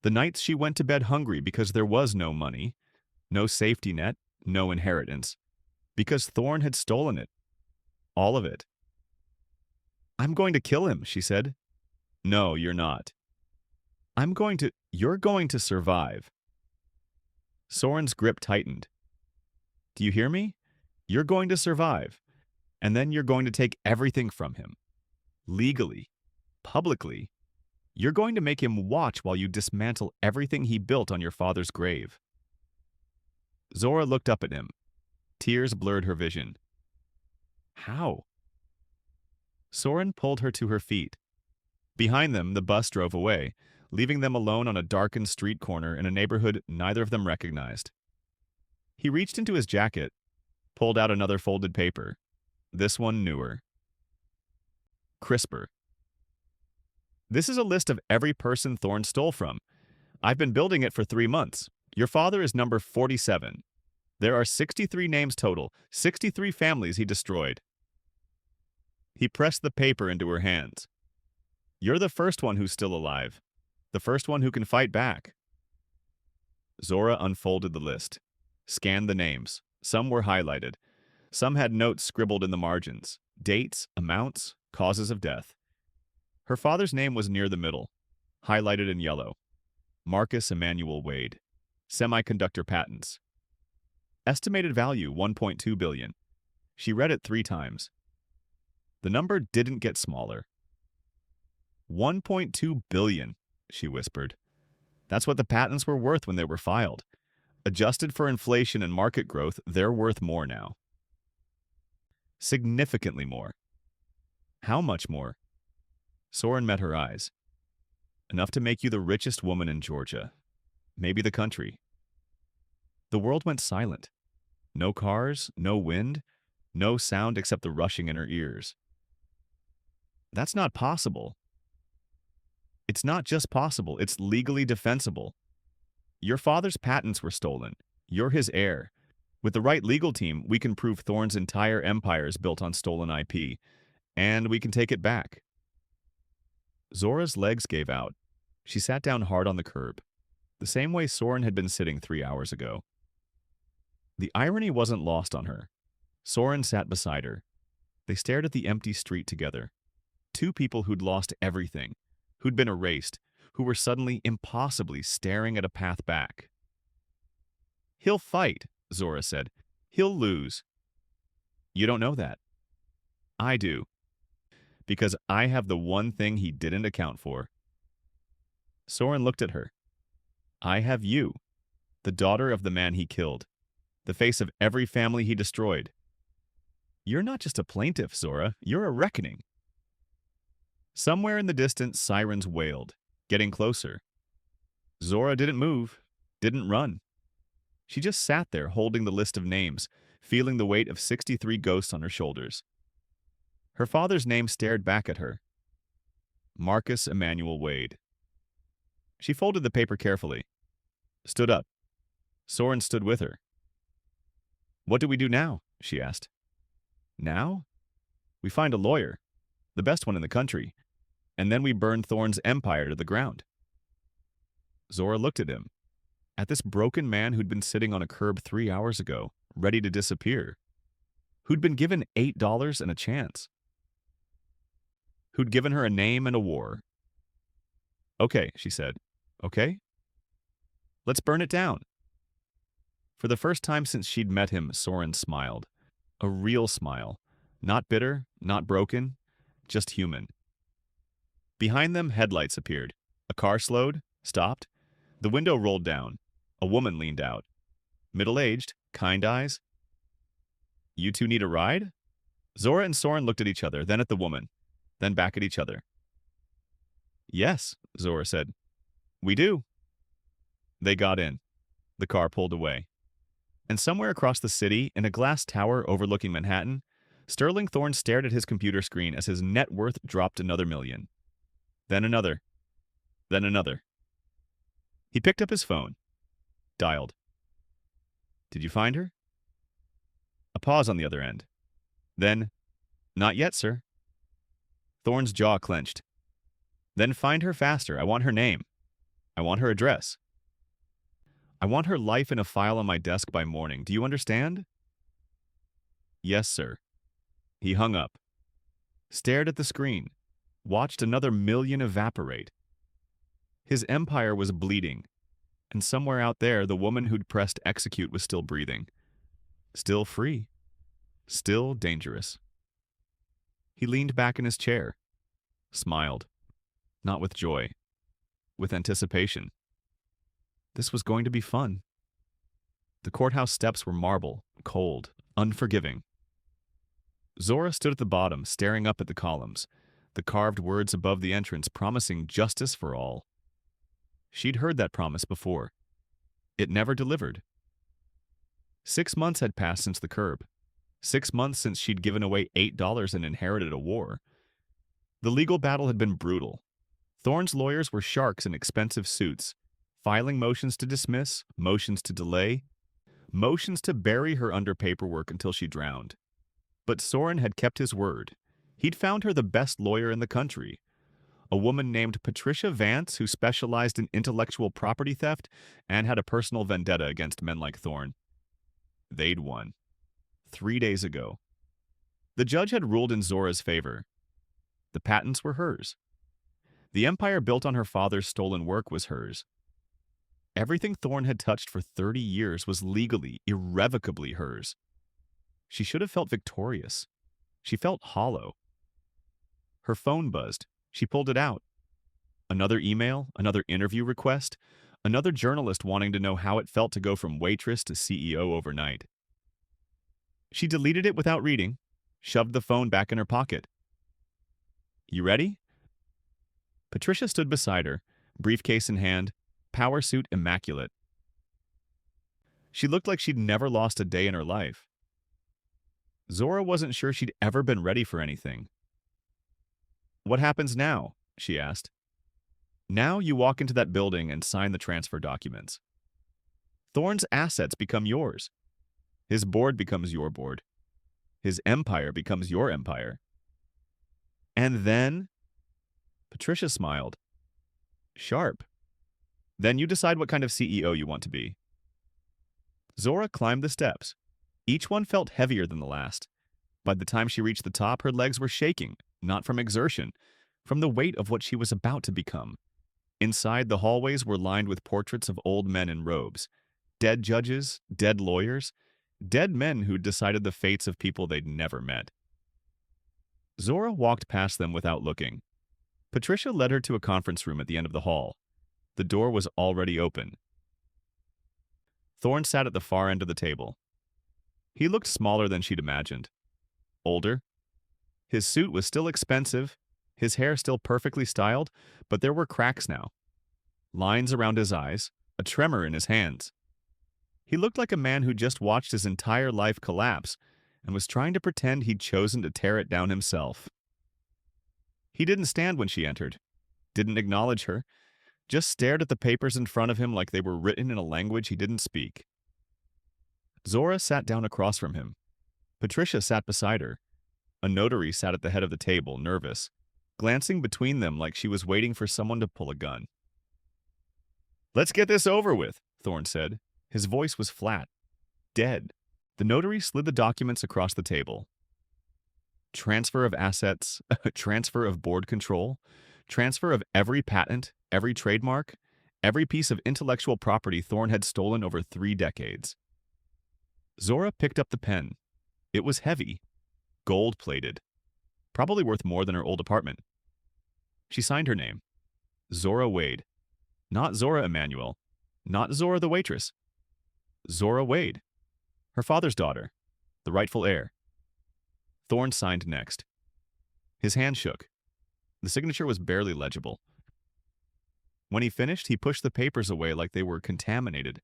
the nights she went to bed hungry because there was no money, no safety net, no inheritance, because Thorne had stolen it. All of it. I'm going to kill him, she said. No, you're not. You're going to survive. Soren's grip tightened. Do you hear me? You're going to survive. And then you're going to take everything from him. Legally. Publicly. You're going to make him watch while you dismantle everything he built on your father's grave. Zora looked up at him. Tears blurred her vision. How? Soren pulled her to her feet. Behind them, the bus drove away, leaving them alone on a darkened street corner in a neighborhood neither of them recognized. He reached into his jacket, pulled out another folded paper, this one newer. Crisper. This is a list of every person Thorne stole from. I've been building it for 3 months. Your father is number 47. There are 63 names total, 63 families he destroyed. He pressed the paper into her hands. You're the first one who's still alive. The first one who can fight back. Zora unfolded the list, scanned the names. Some were highlighted. Some had notes scribbled in the margins, dates, amounts, causes of death. Her father's name was near the middle, highlighted in yellow. Marcus Emmanuel Wade. Semiconductor patents. Estimated value 1.2 billion. She read it 3 times. The number didn't get smaller. 1.2 billion, she whispered. That's what the patents were worth when they were filed. Adjusted for inflation and market growth, they're worth more now. Significantly more. How much more? Soren met her eyes. Enough to make you the richest woman in Georgia. Maybe the country. The world went silent. No cars, no wind, no sound except the rushing in her ears. That's not possible. It's not just possible, it's legally defensible. Your father's patents were stolen. You're his heir. With the right legal team, we can prove Thorne's entire empire is built on stolen IP, and we can take it back. Zora's legs gave out. She sat down hard on the curb, the same way Soren had been sitting 3 hours ago. The irony wasn't lost on her. Soren sat beside her. They stared at the empty street together. Two people who'd lost everything, who'd been erased, who were suddenly impossibly staring at a path back. He'll fight, Zora said. He'll lose. You don't know that. I do. Because I have the one thing he didn't account for. Soren looked at her. I have you, the daughter of the man he killed, the face of every family he destroyed. You're not just a plaintiff, Zora. You're a reckoning. Somewhere in the distance, sirens wailed, getting closer. Zora didn't move, didn't run. She just sat there holding the list of names, feeling the weight of 63 ghosts on her shoulders. Her father's name stared back at her. Marcus Emmanuel Wade. She folded the paper carefully, stood up. Soren stood with her. What do we do now? She asked. Now? We find a lawyer, the best one in the country, and then we burn Thorne's empire to the ground. Zora looked at him, at this broken man who'd been sitting on a curb 3 hours ago, ready to disappear, who'd been given $8 and a chance, who'd given her a name and a war. Okay, she said. Okay? Let's burn it down. For the first time since she'd met him, Soren smiled. A real smile. Not bitter, not broken, just human. Behind them, headlights appeared. A car slowed, stopped. The window rolled down. A woman leaned out. Middle-aged, kind eyes. You two need a ride? Zora and Soren looked at each other, then at the woman, then back at each other. Yes, Zora said. We do. They got in. The car pulled away. And somewhere across the city, in a glass tower overlooking Manhattan, Sterling Thorne stared at his computer screen as his net worth dropped another million. Then another. Then another. He picked up his phone. Dialed. Did you find her? A pause on the other end. Then, not yet, sir. Thorne's jaw clenched. Then find her faster. I want her name. I want her address. I want her life in a file on my desk by morning. Do you understand? Yes, sir. He hung up, stared at the screen, watched another million evaporate. His empire was bleeding, and somewhere out there the woman who'd pressed execute was still breathing. Still free. Still dangerous. He leaned back in his chair, smiled, not with joy, with anticipation. This was going to be fun. The courthouse steps were marble, cold, unforgiving. Zora stood at the bottom, staring up at the columns, the carved words above the entrance promising justice for all. She'd heard that promise before. It never delivered. 6 months had passed since the curb. 6 months since she'd given away $8 and inherited a war. The legal battle had been brutal. Thorne's lawyers were sharks in expensive suits, filing motions to dismiss, motions to delay, motions to bury her under paperwork until she drowned. But Soren had kept his word. He'd found her the best lawyer in the country, a woman named Patricia Vance who specialized in intellectual property theft and had a personal vendetta against men like Thorne. They'd won. 3 days ago. The judge had ruled in Zora's favor. The patents were hers. The empire built on her father's stolen work was hers. Everything Thorne had touched for 30 years was legally, irrevocably hers. She should have felt victorious. She felt hollow. Her phone buzzed. She pulled it out. Another email, another interview request, another journalist wanting to know how it felt to go from waitress to CEO overnight. She deleted it without reading, shoved the phone back in her pocket. You ready? Patricia stood beside her, briefcase in hand, power suit immaculate. She looked like she'd never lost a day in her life. Zora wasn't sure she'd ever been ready for anything. What happens now? She asked. Now you walk into that building and sign the transfer documents. Thorne's assets become yours. His board becomes your board. His empire becomes your empire. And then? Patricia smiled. Sharp. Then you decide what kind of CEO you want to be. Zora climbed the steps. Each one felt heavier than the last. By the time she reached the top, her legs were shaking, not from exertion, from the weight of what she was about to become. Inside, the hallways were lined with portraits of old men in robes. Dead judges, dead lawyers, dead men who'd decided the fates of people they'd never met. Zora walked past them without looking. Patricia led her to a conference room at the end of the hall. The door was already open. Thorne sat at the far end of the table. He looked smaller than she'd imagined. Older. His suit was still expensive, his hair still perfectly styled, but there were cracks now. Lines around his eyes, a tremor in his hands. He looked like a man who just watched his entire life collapse and was trying to pretend he'd chosen to tear it down himself. He didn't stand when she entered, didn't acknowledge her, just stared at the papers in front of him like they were written in a language he didn't speak. Zora sat down across from him. Patricia sat beside her. A notary sat at the head of the table, nervous, glancing between them like she was waiting for someone to pull a gun. Let's get this over with, Thorne said. His voice was flat, dead. The notary slid the documents across the table. Transfer of assets, transfer of board control, transfer of every patent, every trademark, every piece of intellectual property Thorne had stolen over 3 decades. Zora picked up the pen. It was heavy, gold-plated, probably worth more than her old apartment. She signed her name. Zora Wade. Not Zora Emanuel. Not Zora the waitress. Zora Wade. Her father's daughter. The rightful heir. Thorne signed next. His hand shook. The signature was barely legible. When he finished, he pushed the papers away like they were contaminated.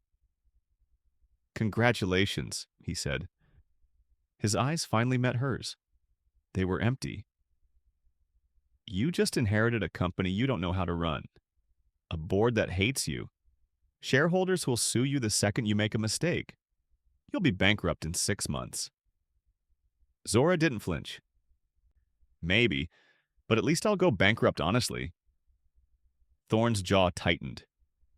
Congratulations, he said. His eyes finally met hers. They were empty. You just inherited a company you don't know how to run. A board that hates you. Shareholders who'll sue you the second you make a mistake. You'll be bankrupt in 6 months. Zora didn't flinch. Maybe, but at least I'll go bankrupt honestly. Thorne's jaw tightened.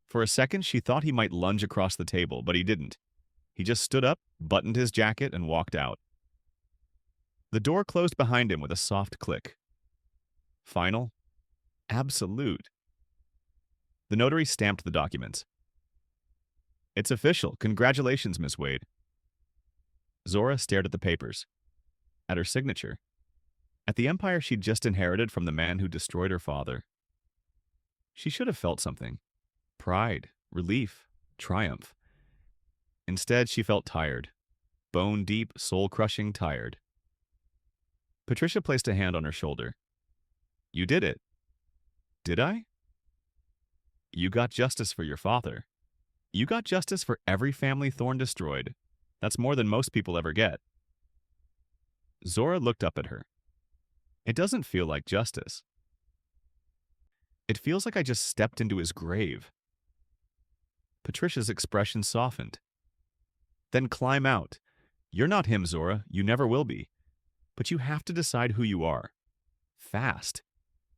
For a second, she thought he might lunge across the table, but he didn't. He just stood up, buttoned his jacket, and walked out. The door closed behind him with a soft click. Final? Absolute. The notary stamped the documents. It's official. Congratulations, Miss Wade. Zora stared at the papers. At her signature. At the empire she'd just inherited from the man who destroyed her father. She should have felt something. Pride, relief, triumph. Instead, she felt tired. Bone-deep, soul-crushing tired. Patricia placed a hand on her shoulder. You did it. Did I? You got justice for your father. You got justice for every family Thorne destroyed. That's more than most people ever get. Zora looked up at her. It doesn't feel like justice. It feels like I just stepped into his grave. Patricia's expression softened. Then climb out. You're not him, Zora. You never will be. But you have to decide who you are. Fast.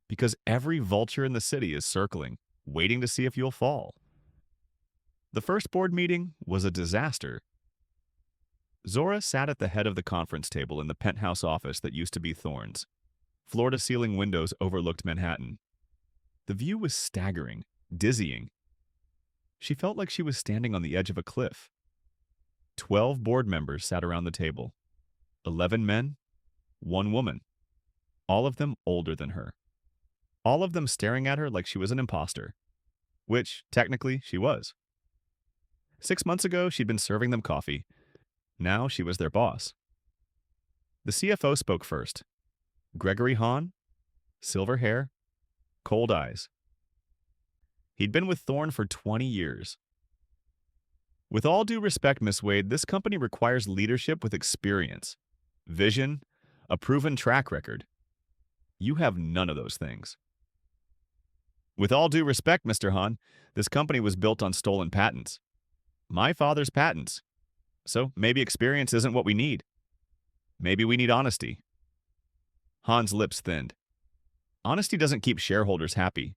Because every vulture in the city is circling, waiting to see if you'll fall. The first board meeting was a disaster. Zora sat at the head of the conference table in the penthouse office that used to be Thorne's. Floor-to-ceiling windows overlooked Manhattan. The view was staggering, dizzying. She felt like she was standing on the edge of a cliff. 12 board members sat around the table. 11 men, 1 woman. All of them older than her. All of them staring at her like she was an imposter. Which, technically, she was. 6 months ago, she'd been serving them coffee. Now she was their boss. The CFO spoke first. Gregory Hahn, silver hair, cold eyes. He'd been with Thorne for 20 years. With all due respect, Miss Wade, this company requires leadership with experience, vision, a proven track record. You have none of those things. With all due respect, Mr. Hahn, this company was built on stolen patents. My father's patents. So maybe experience isn't what we need. Maybe we need honesty. Hahn's lips thinned. Honesty doesn't keep shareholders happy.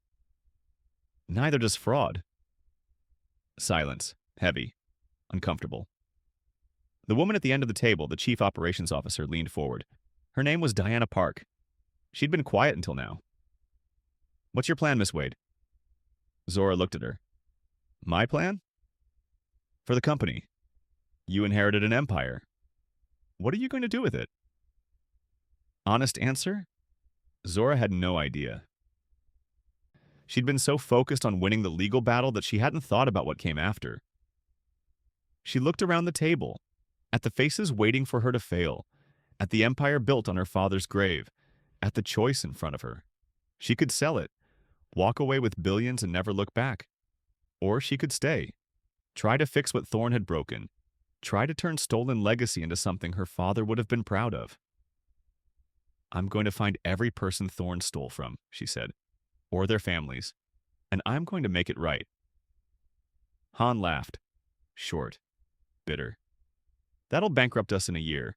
Neither does fraud. Silence. Heavy. Uncomfortable. The woman at the end of the table, the chief operations officer, leaned forward. Her name was Diana Park. She'd been quiet until now. What's your plan, Miss Wade? Zora looked at her. My plan? For the company. You inherited an empire. What are you going to do with it? Honest answer? Zora had no idea. She'd been so focused on winning the legal battle that she hadn't thought about what came after. She looked around the table, at the faces waiting for her to fail, at the empire built on her father's grave, at the choice in front of her. She could sell it, walk away with billions and never look back. Or she could stay, try to fix what Thorne had broken, try to turn stolen legacy into something her father would have been proud of. I'm going to find every person Thorne stole from, she said, or their families, and I'm going to make it right. Hahn laughed, short, bitter. That'll bankrupt us in a year.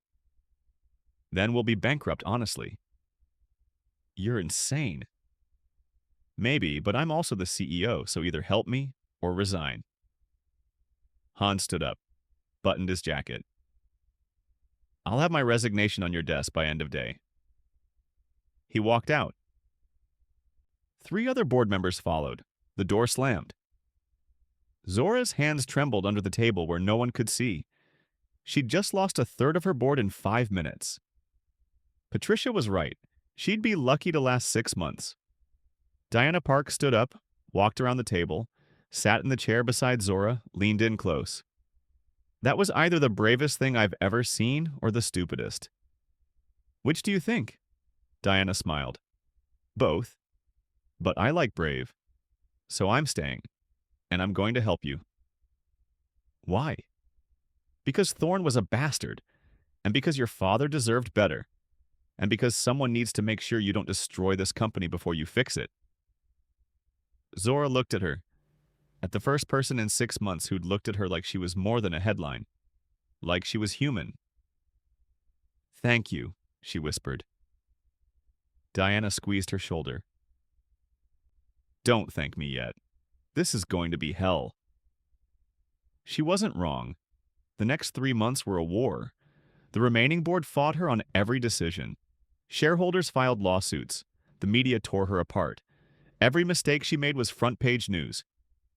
Then we'll be bankrupt, honestly. You're insane. Maybe, but I'm also the CEO, so either help me or resign. Hahn stood up, buttoned his jacket. I'll have my resignation on your desk by end of day. He walked out. 3 other board members followed. The door slammed. Zora's hands trembled under the table where no one could see. She'd just lost 1/3 of her board in 5 minutes. Patricia was right. She'd be lucky to last 6 months. Diana Park stood up, walked around the table, sat in the chair beside Zora, leaned in close. That was either the bravest thing I've ever seen or the stupidest. Which do you think? Diana smiled. Both. But I like brave. So I'm staying. And I'm going to help you. Why? Because Thorne was a bastard. And because your father deserved better. And because someone needs to make sure you don't destroy this company before you fix it. Zora looked at her. At the first person in 6 months who'd looked at her like she was more than a headline. Like she was human. Thank you, she whispered. Diana squeezed her shoulder. Don't thank me yet. This is going to be hell. She wasn't wrong. The next 3 months were a war. The remaining board fought her on every decision. Shareholders filed lawsuits. The media tore her apart. Every mistake she made was front-page news.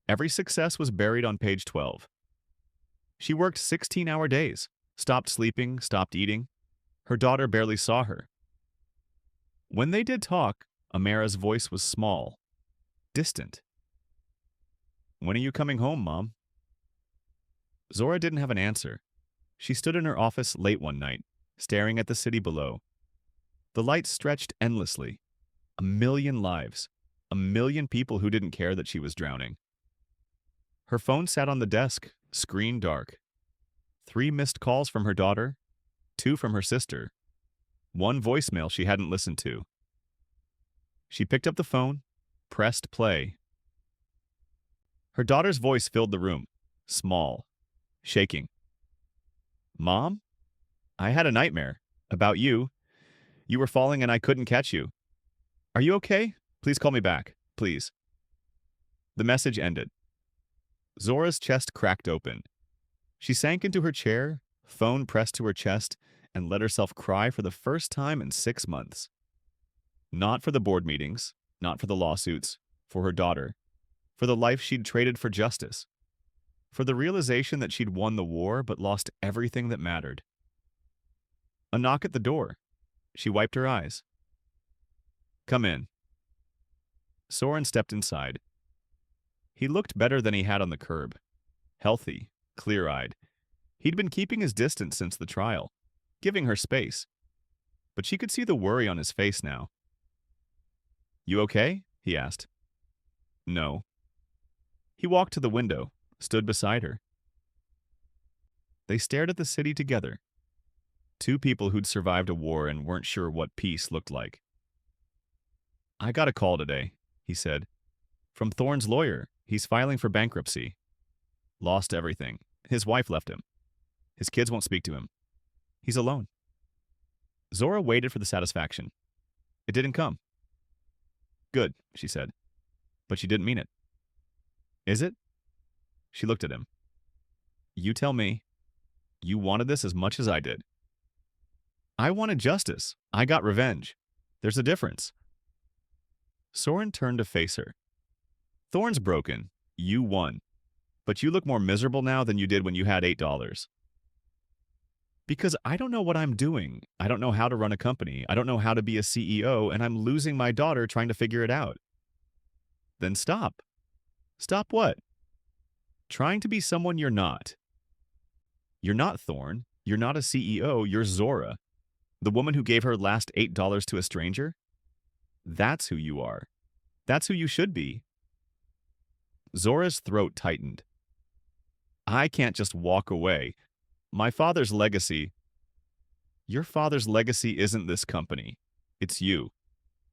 Every success was buried on page 12. She worked 16-hour days, stopped sleeping, stopped eating. Her daughter barely saw her. When they did talk, Amara's voice was small, distant. When are you coming home, Mom? Zora didn't have an answer. She stood in her office late one night, staring at the city below. The lights stretched endlessly. 1,000,000 lives. 1,000,000 people who didn't care that she was drowning. Her phone sat on the desk, screen dark. 3 missed calls from her daughter, 2 from her sister, 1 voicemail she hadn't listened to. She picked up the phone, pressed play. Her daughter's voice filled the room, small, shaking. Mom? I had a nightmare. About you. You were falling and I couldn't catch you. Are you okay? Please call me back. Please. The message ended. Zora's chest cracked open. She sank into her chair, phone pressed to her chest, and let herself cry for the first time in 6 months. Not for the board meetings, not for the lawsuits, for her daughter, for the life she'd traded for justice. For the realization that she'd won the war but lost everything that mattered. A knock at the door. She wiped her eyes. Come in. Soren stepped inside. He looked better than he had on the curb. Healthy, clear-eyed. He'd been keeping his distance since the trial, giving her space. But she could see the worry on his face now. You okay? He asked. No. He walked to the window, stood beside her. They stared at the city together. Two people who'd survived a war and weren't sure what peace looked like. I got a call today, he said. From Thorne's lawyer. He's filing for bankruptcy. Lost everything. His wife left him. His kids won't speak to him. He's alone. Zora waited for the satisfaction. It didn't come. Good, she said. But she didn't mean it. Is it? She looked at him. You tell me. You wanted this as much as I did. I wanted justice. I got revenge. There's a difference. Soren turned to face her. Thorne's broken. You won. But you look more miserable now than you did when you had $8. Because I don't know what I'm doing. I don't know how to run a company. I don't know how to be a CEO, and I'm losing my daughter trying to figure it out. Then stop. Stop what? Trying to be someone you're not. You're not Thorne. You're not a CEO. You're Zora. The woman who gave her last $8 to a stranger? That's who you are. That's who you should be. Zora's throat tightened. I can't just walk away. My father's legacy... Your father's legacy isn't this company. It's you.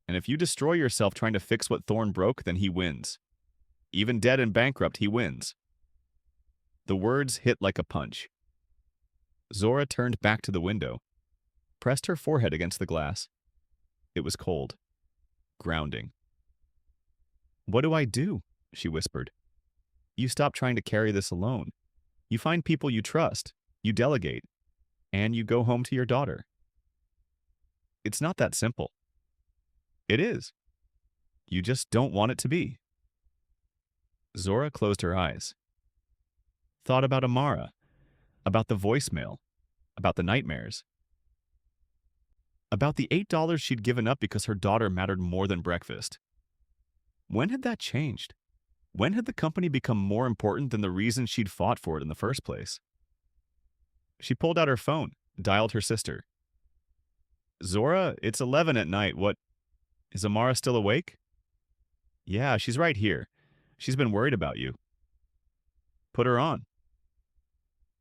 And if you destroy yourself trying to fix what Thorne broke, then he wins. Even dead and bankrupt, he wins. The words hit like a punch. Zora turned back to the window, pressed her forehead against the glass. It was cold. Grounding. What do I do? She whispered. You stop trying to carry this alone. You find people you trust, you delegate, and you go home to your daughter. It's not that simple. It is. You just don't want it to be. Zora closed her eyes. Thought about Amara, about the voicemail, about the nightmares, about the $8 she'd given up because her daughter mattered more than breakfast. When had that changed? When had the company become more important than the reason she'd fought for it in the first place? She pulled out her phone, dialed her sister. Zora, it's 11 at night. What? Is Amara still awake? Yeah, she's right here. She's been worried about you. Put her on.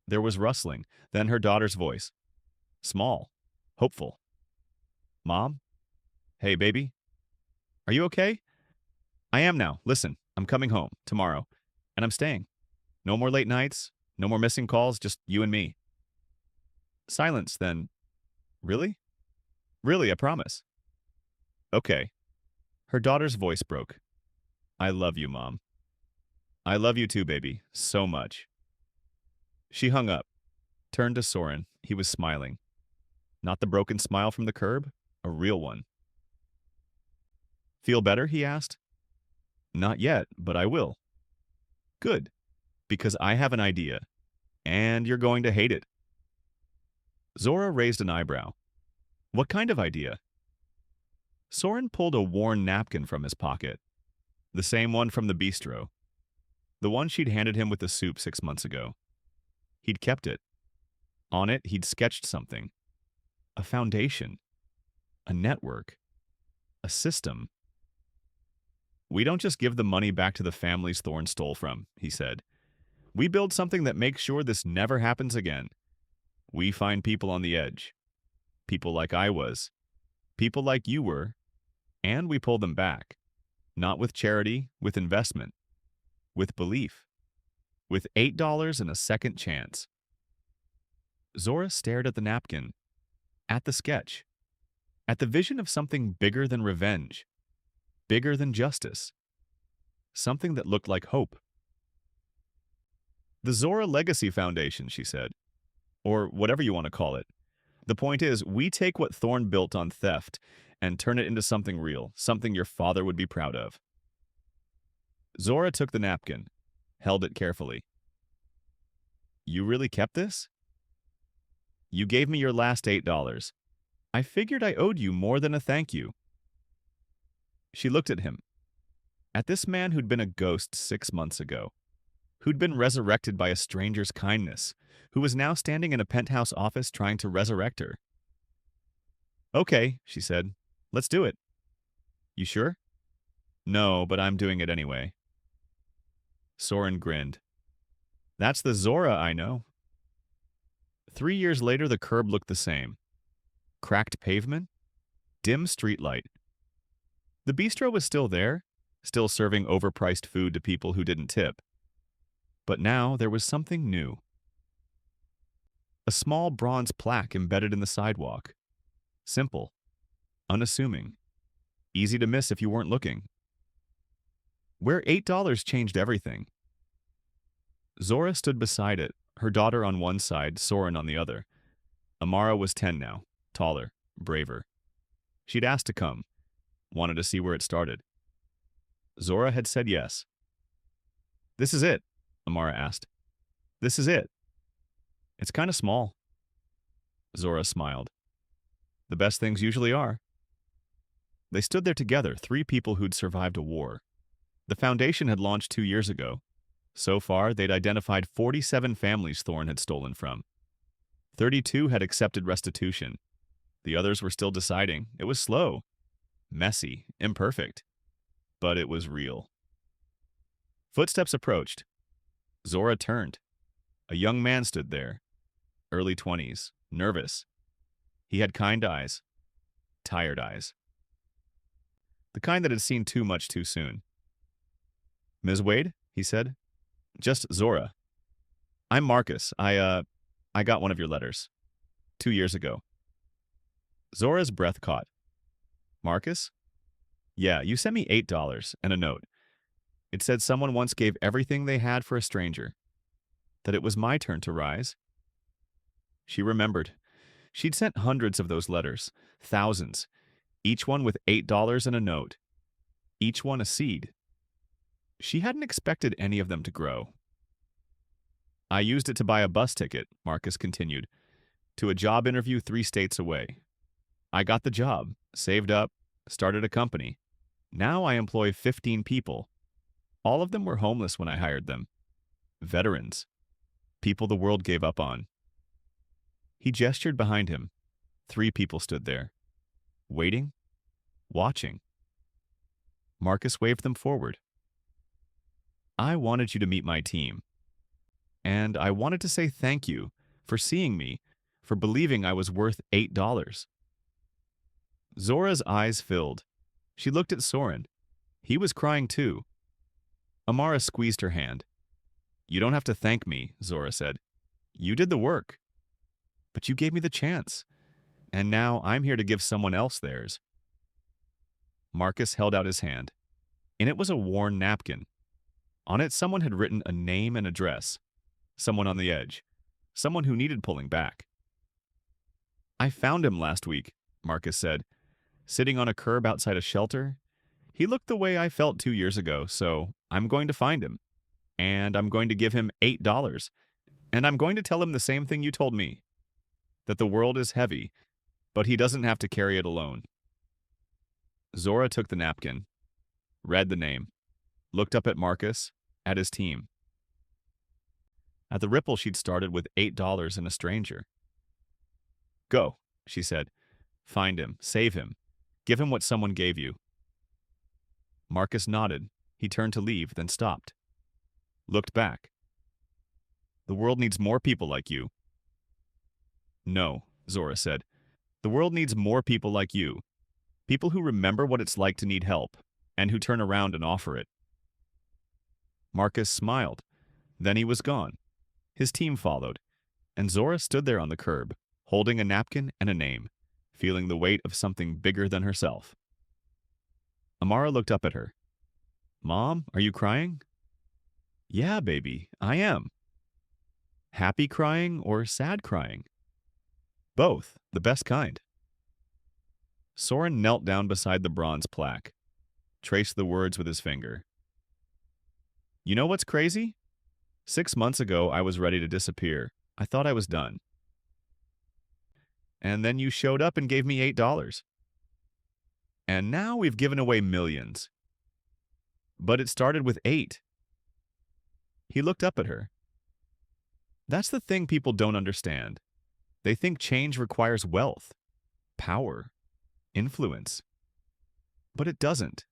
There was rustling, then her daughter's voice. Small, hopeful. Mom? Hey, baby? Are you okay? I am now. Listen, I'm coming home tomorrow, and I'm staying. No more late nights, no more missing calls, just you and me. Silence, then. Really? Really, I promise. Okay. Her daughter's voice broke. I love you, Mom. I love you too, baby, so much. She hung up, turned to Soren. He was smiling. Not the broken smile from the curb, a real one. Feel better? He asked. Not yet, but I will. Good, because I have an idea, and you're going to hate it. Zora raised an eyebrow. What kind of idea? Soren pulled a worn napkin from his pocket, the same one from the bistro, the one she'd handed him with the soup 6 months ago. He'd kept it. On it, he'd sketched something. A foundation. A network. A system. We don't just give the money back to the families Thorne stole from, he said. We build something that makes sure this never happens again. We find people on the edge. People like I was. People like you were. And we pull them back. Not with charity, with investment. With belief. With $8 and a second chance. Zora stared at the napkin. At the sketch. At the vision of something bigger than revenge. Bigger than justice. Something that looked like hope. The Zora Legacy Foundation, she said. Or whatever you want to call it. The point is, we take what Thorne built on theft and turn it into something real, something your father would be proud of. Zora took the napkin, held it carefully. You really kept this? You gave me your last $8. I figured I owed you more than a thank you. She looked at him, at this man who'd been a ghost 6 months ago, who'd been resurrected by a stranger's kindness, who was now standing in a penthouse office trying to resurrect her. Okay, she said. Let's do it. You sure? No, but I'm doing it anyway. Soren grinned. That's the Zora I know. 3 years later, the curb looked the same. Cracked pavement, dim streetlight. The bistro was still there, still serving overpriced food to people who didn't tip. But now there was something new. A small bronze plaque embedded in the sidewalk. Simple, unassuming, easy to miss if you weren't looking. Where $8 changed everything. Zora stood beside it, her daughter on one side, Soren on the other. Amara was 10 now, taller, braver. She'd asked to come, wanted to see where it started. Zora had said yes. This is it, Amara asked. This is it. It's kind of small. Zora smiled. The best things usually are. They stood there together, three people who'd survived a war. The foundation had launched 2 years ago. So far, they'd identified 47 families Thorne had stolen from. 32 had accepted restitution. The others were still deciding. It was slow, messy, imperfect. But it was real. Footsteps approached. Zora turned. A young man stood there, early 20s, nervous. He had kind eyes, tired eyes. The kind that had seen too much too soon. Ms. Wade, he said. Just Zora. I'm Marcus. I got one of your letters. 2 years ago. Zora's breath caught. Marcus? Yeah, you sent me $8 and a note. It said someone once gave everything they had for a stranger. That it was my turn to rise. She remembered. She'd sent hundreds of those letters, thousands, each one with $8 and a note, each one a seed. She hadn't expected any of them to grow. I used it to buy a bus ticket, Marcus continued, to a job interview 3 states away. I got the job, saved up, started a company. Now I employ 15 people. All of them were homeless when I hired them. Veterans. People the world gave up on. He gestured behind him. 3 people stood there. Waiting. Watching. Marcus waved them forward. I wanted you to meet my team. And I wanted to say thank you for seeing me, for believing I was worth $8. Zora's eyes filled. She looked at Soren. He was crying too. Amara squeezed her hand. You don't have to thank me, Zora said. You did the work. But you gave me the chance. And now I'm here to give someone else theirs. Marcus held out his hand. In it was a worn napkin. On it, someone had written a name and address. Someone on the edge. Someone who needed pulling back. I found him last week, Marcus said, sitting on a curb outside a shelter. He looked the way I felt 2 years ago, so I'm going to find him. And I'm going to give him $8. And I'm going to tell him the same thing you told me. That the world is heavy, but he doesn't have to carry it alone. Zora took the napkin, read the name, looked up at Marcus, at his team. At the Ripple, she'd started with $8 and a stranger. Go, she said. Find him, save him, give him what someone gave you. Marcus nodded. He turned to leave, then stopped. Looked back. The world needs more people like you. No, Zora said. The world needs more people like you. People who remember what it's like to need help, and who turn around and offer it. Marcus smiled. Then he was gone. His team followed, and Zora stood there on the curb, holding a napkin and a name, feeling the weight of something bigger than herself. Amara looked up at her. Mom, are you crying? Yeah, baby, I am. Happy crying or sad crying? Both, the best kind. Soren knelt down beside the bronze plaque, traced the words with his finger. You know what's crazy? 6 months ago, I was ready to disappear. I thought I was done. And then you showed up and gave me $8. And now we've given away millions. But it started with 8. He looked up at her. That's the thing people don't understand. They think change requires wealth, power, influence. But it doesn't.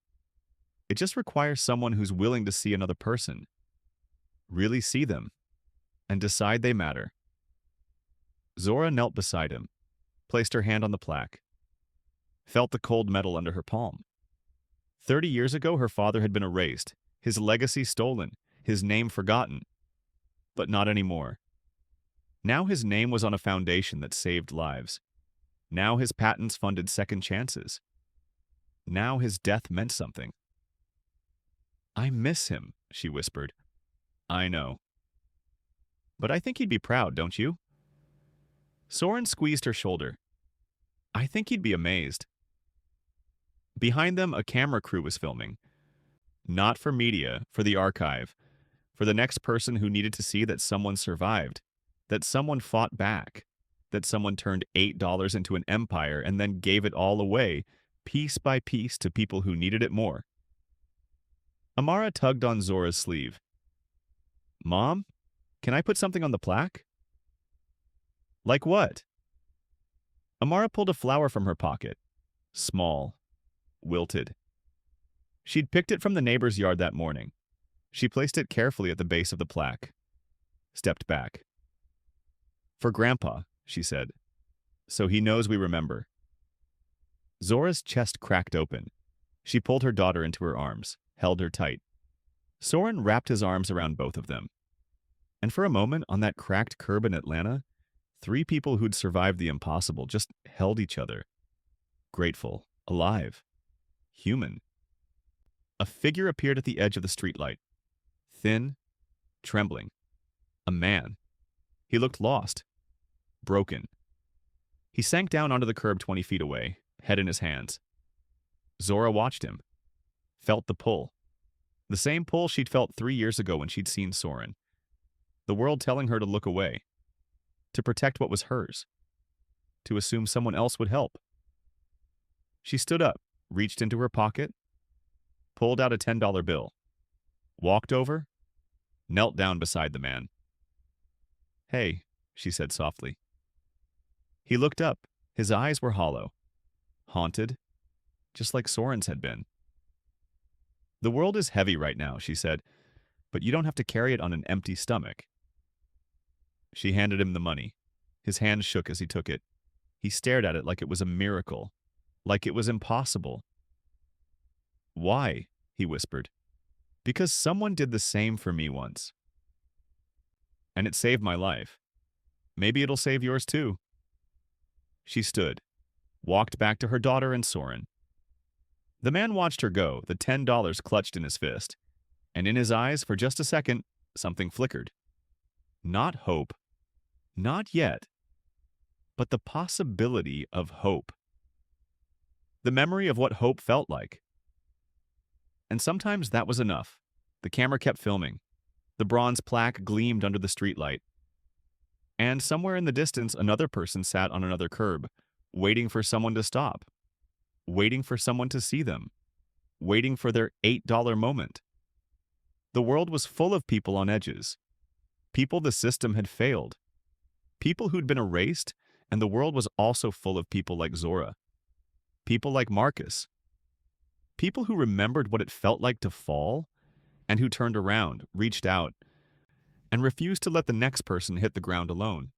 It just requires someone who's willing to see another person, really see them, and decide they matter. Zora knelt beside him, placed her hand on the plaque, felt the cold metal under her palm. 30 years ago, her father had been erased, his legacy stolen, his name forgotten. But not anymore. Now his name was on a foundation that saved lives. Now his patents funded second chances. Now his death meant something. I miss him, she whispered. I know. But I think he'd be proud, don't you? Soren squeezed her shoulder. I think he'd be amazed. Behind them, a camera crew was filming. Not for media, for the archive, for the next person who needed to see that someone survived, that someone fought back, that someone turned $8 into an empire and then gave it all away, piece by piece, to people who needed it more. Amara tugged on Zora's sleeve. Mom, can I put something on the plaque? Like what? Amara pulled a flower from her pocket. Small, wilted. She'd picked it from the neighbor's yard that morning. She placed it carefully at the base of the plaque. Stepped back. For Grandpa, she said, so he knows we remember. Zora's chest cracked open. She pulled her daughter into her arms, held her tight. Soren wrapped his arms around both of them. And for a moment, on that cracked curb in Atlanta, 3 people who'd survived the impossible just held each other. Grateful, alive, human. A figure appeared at the edge of the streetlight. Thin, trembling. A man. He looked lost. Broken. He sank down onto the curb 20 feet away, head in his hands. Zora watched him. Felt the pull. The same pull she'd felt 3 years ago when she'd seen Soren. The world telling her to look away. To protect what was hers. To assume someone else would help. She stood up, reached into her pocket, pulled out a $10 bill, walked over, knelt down beside the man. Hey, she said softly. He looked up. His eyes were hollow, haunted, just like Soren's had been. The world is heavy right now, she said, but you don't have to carry it on an empty stomach. She handed him the money. His hand shook as he took it. He stared at it like it was a miracle, like it was impossible. Why? He whispered. Because someone did the same for me once. And it saved my life. Maybe it'll save yours too. She stood, walked back to her daughter and Soren. The man watched her go, the $10 clutched in his fist. And in his eyes, for just a second, something flickered. Not hope. Not yet. But the possibility of hope. The memory of what hope felt like. And sometimes that was enough. The camera kept filming. The bronze plaque gleamed under the streetlight. And somewhere in the distance, another person sat on another curb, waiting for someone to stop. Waiting for someone to see them. Waiting for their $8 moment. The world was full of people on edges. People the system had failed. People who'd been erased, and the world was also full of people like Zora. People like Marcus. People who remembered what it felt like to fall, and who turned around, reached out, and refused to let the next person hit the ground alone.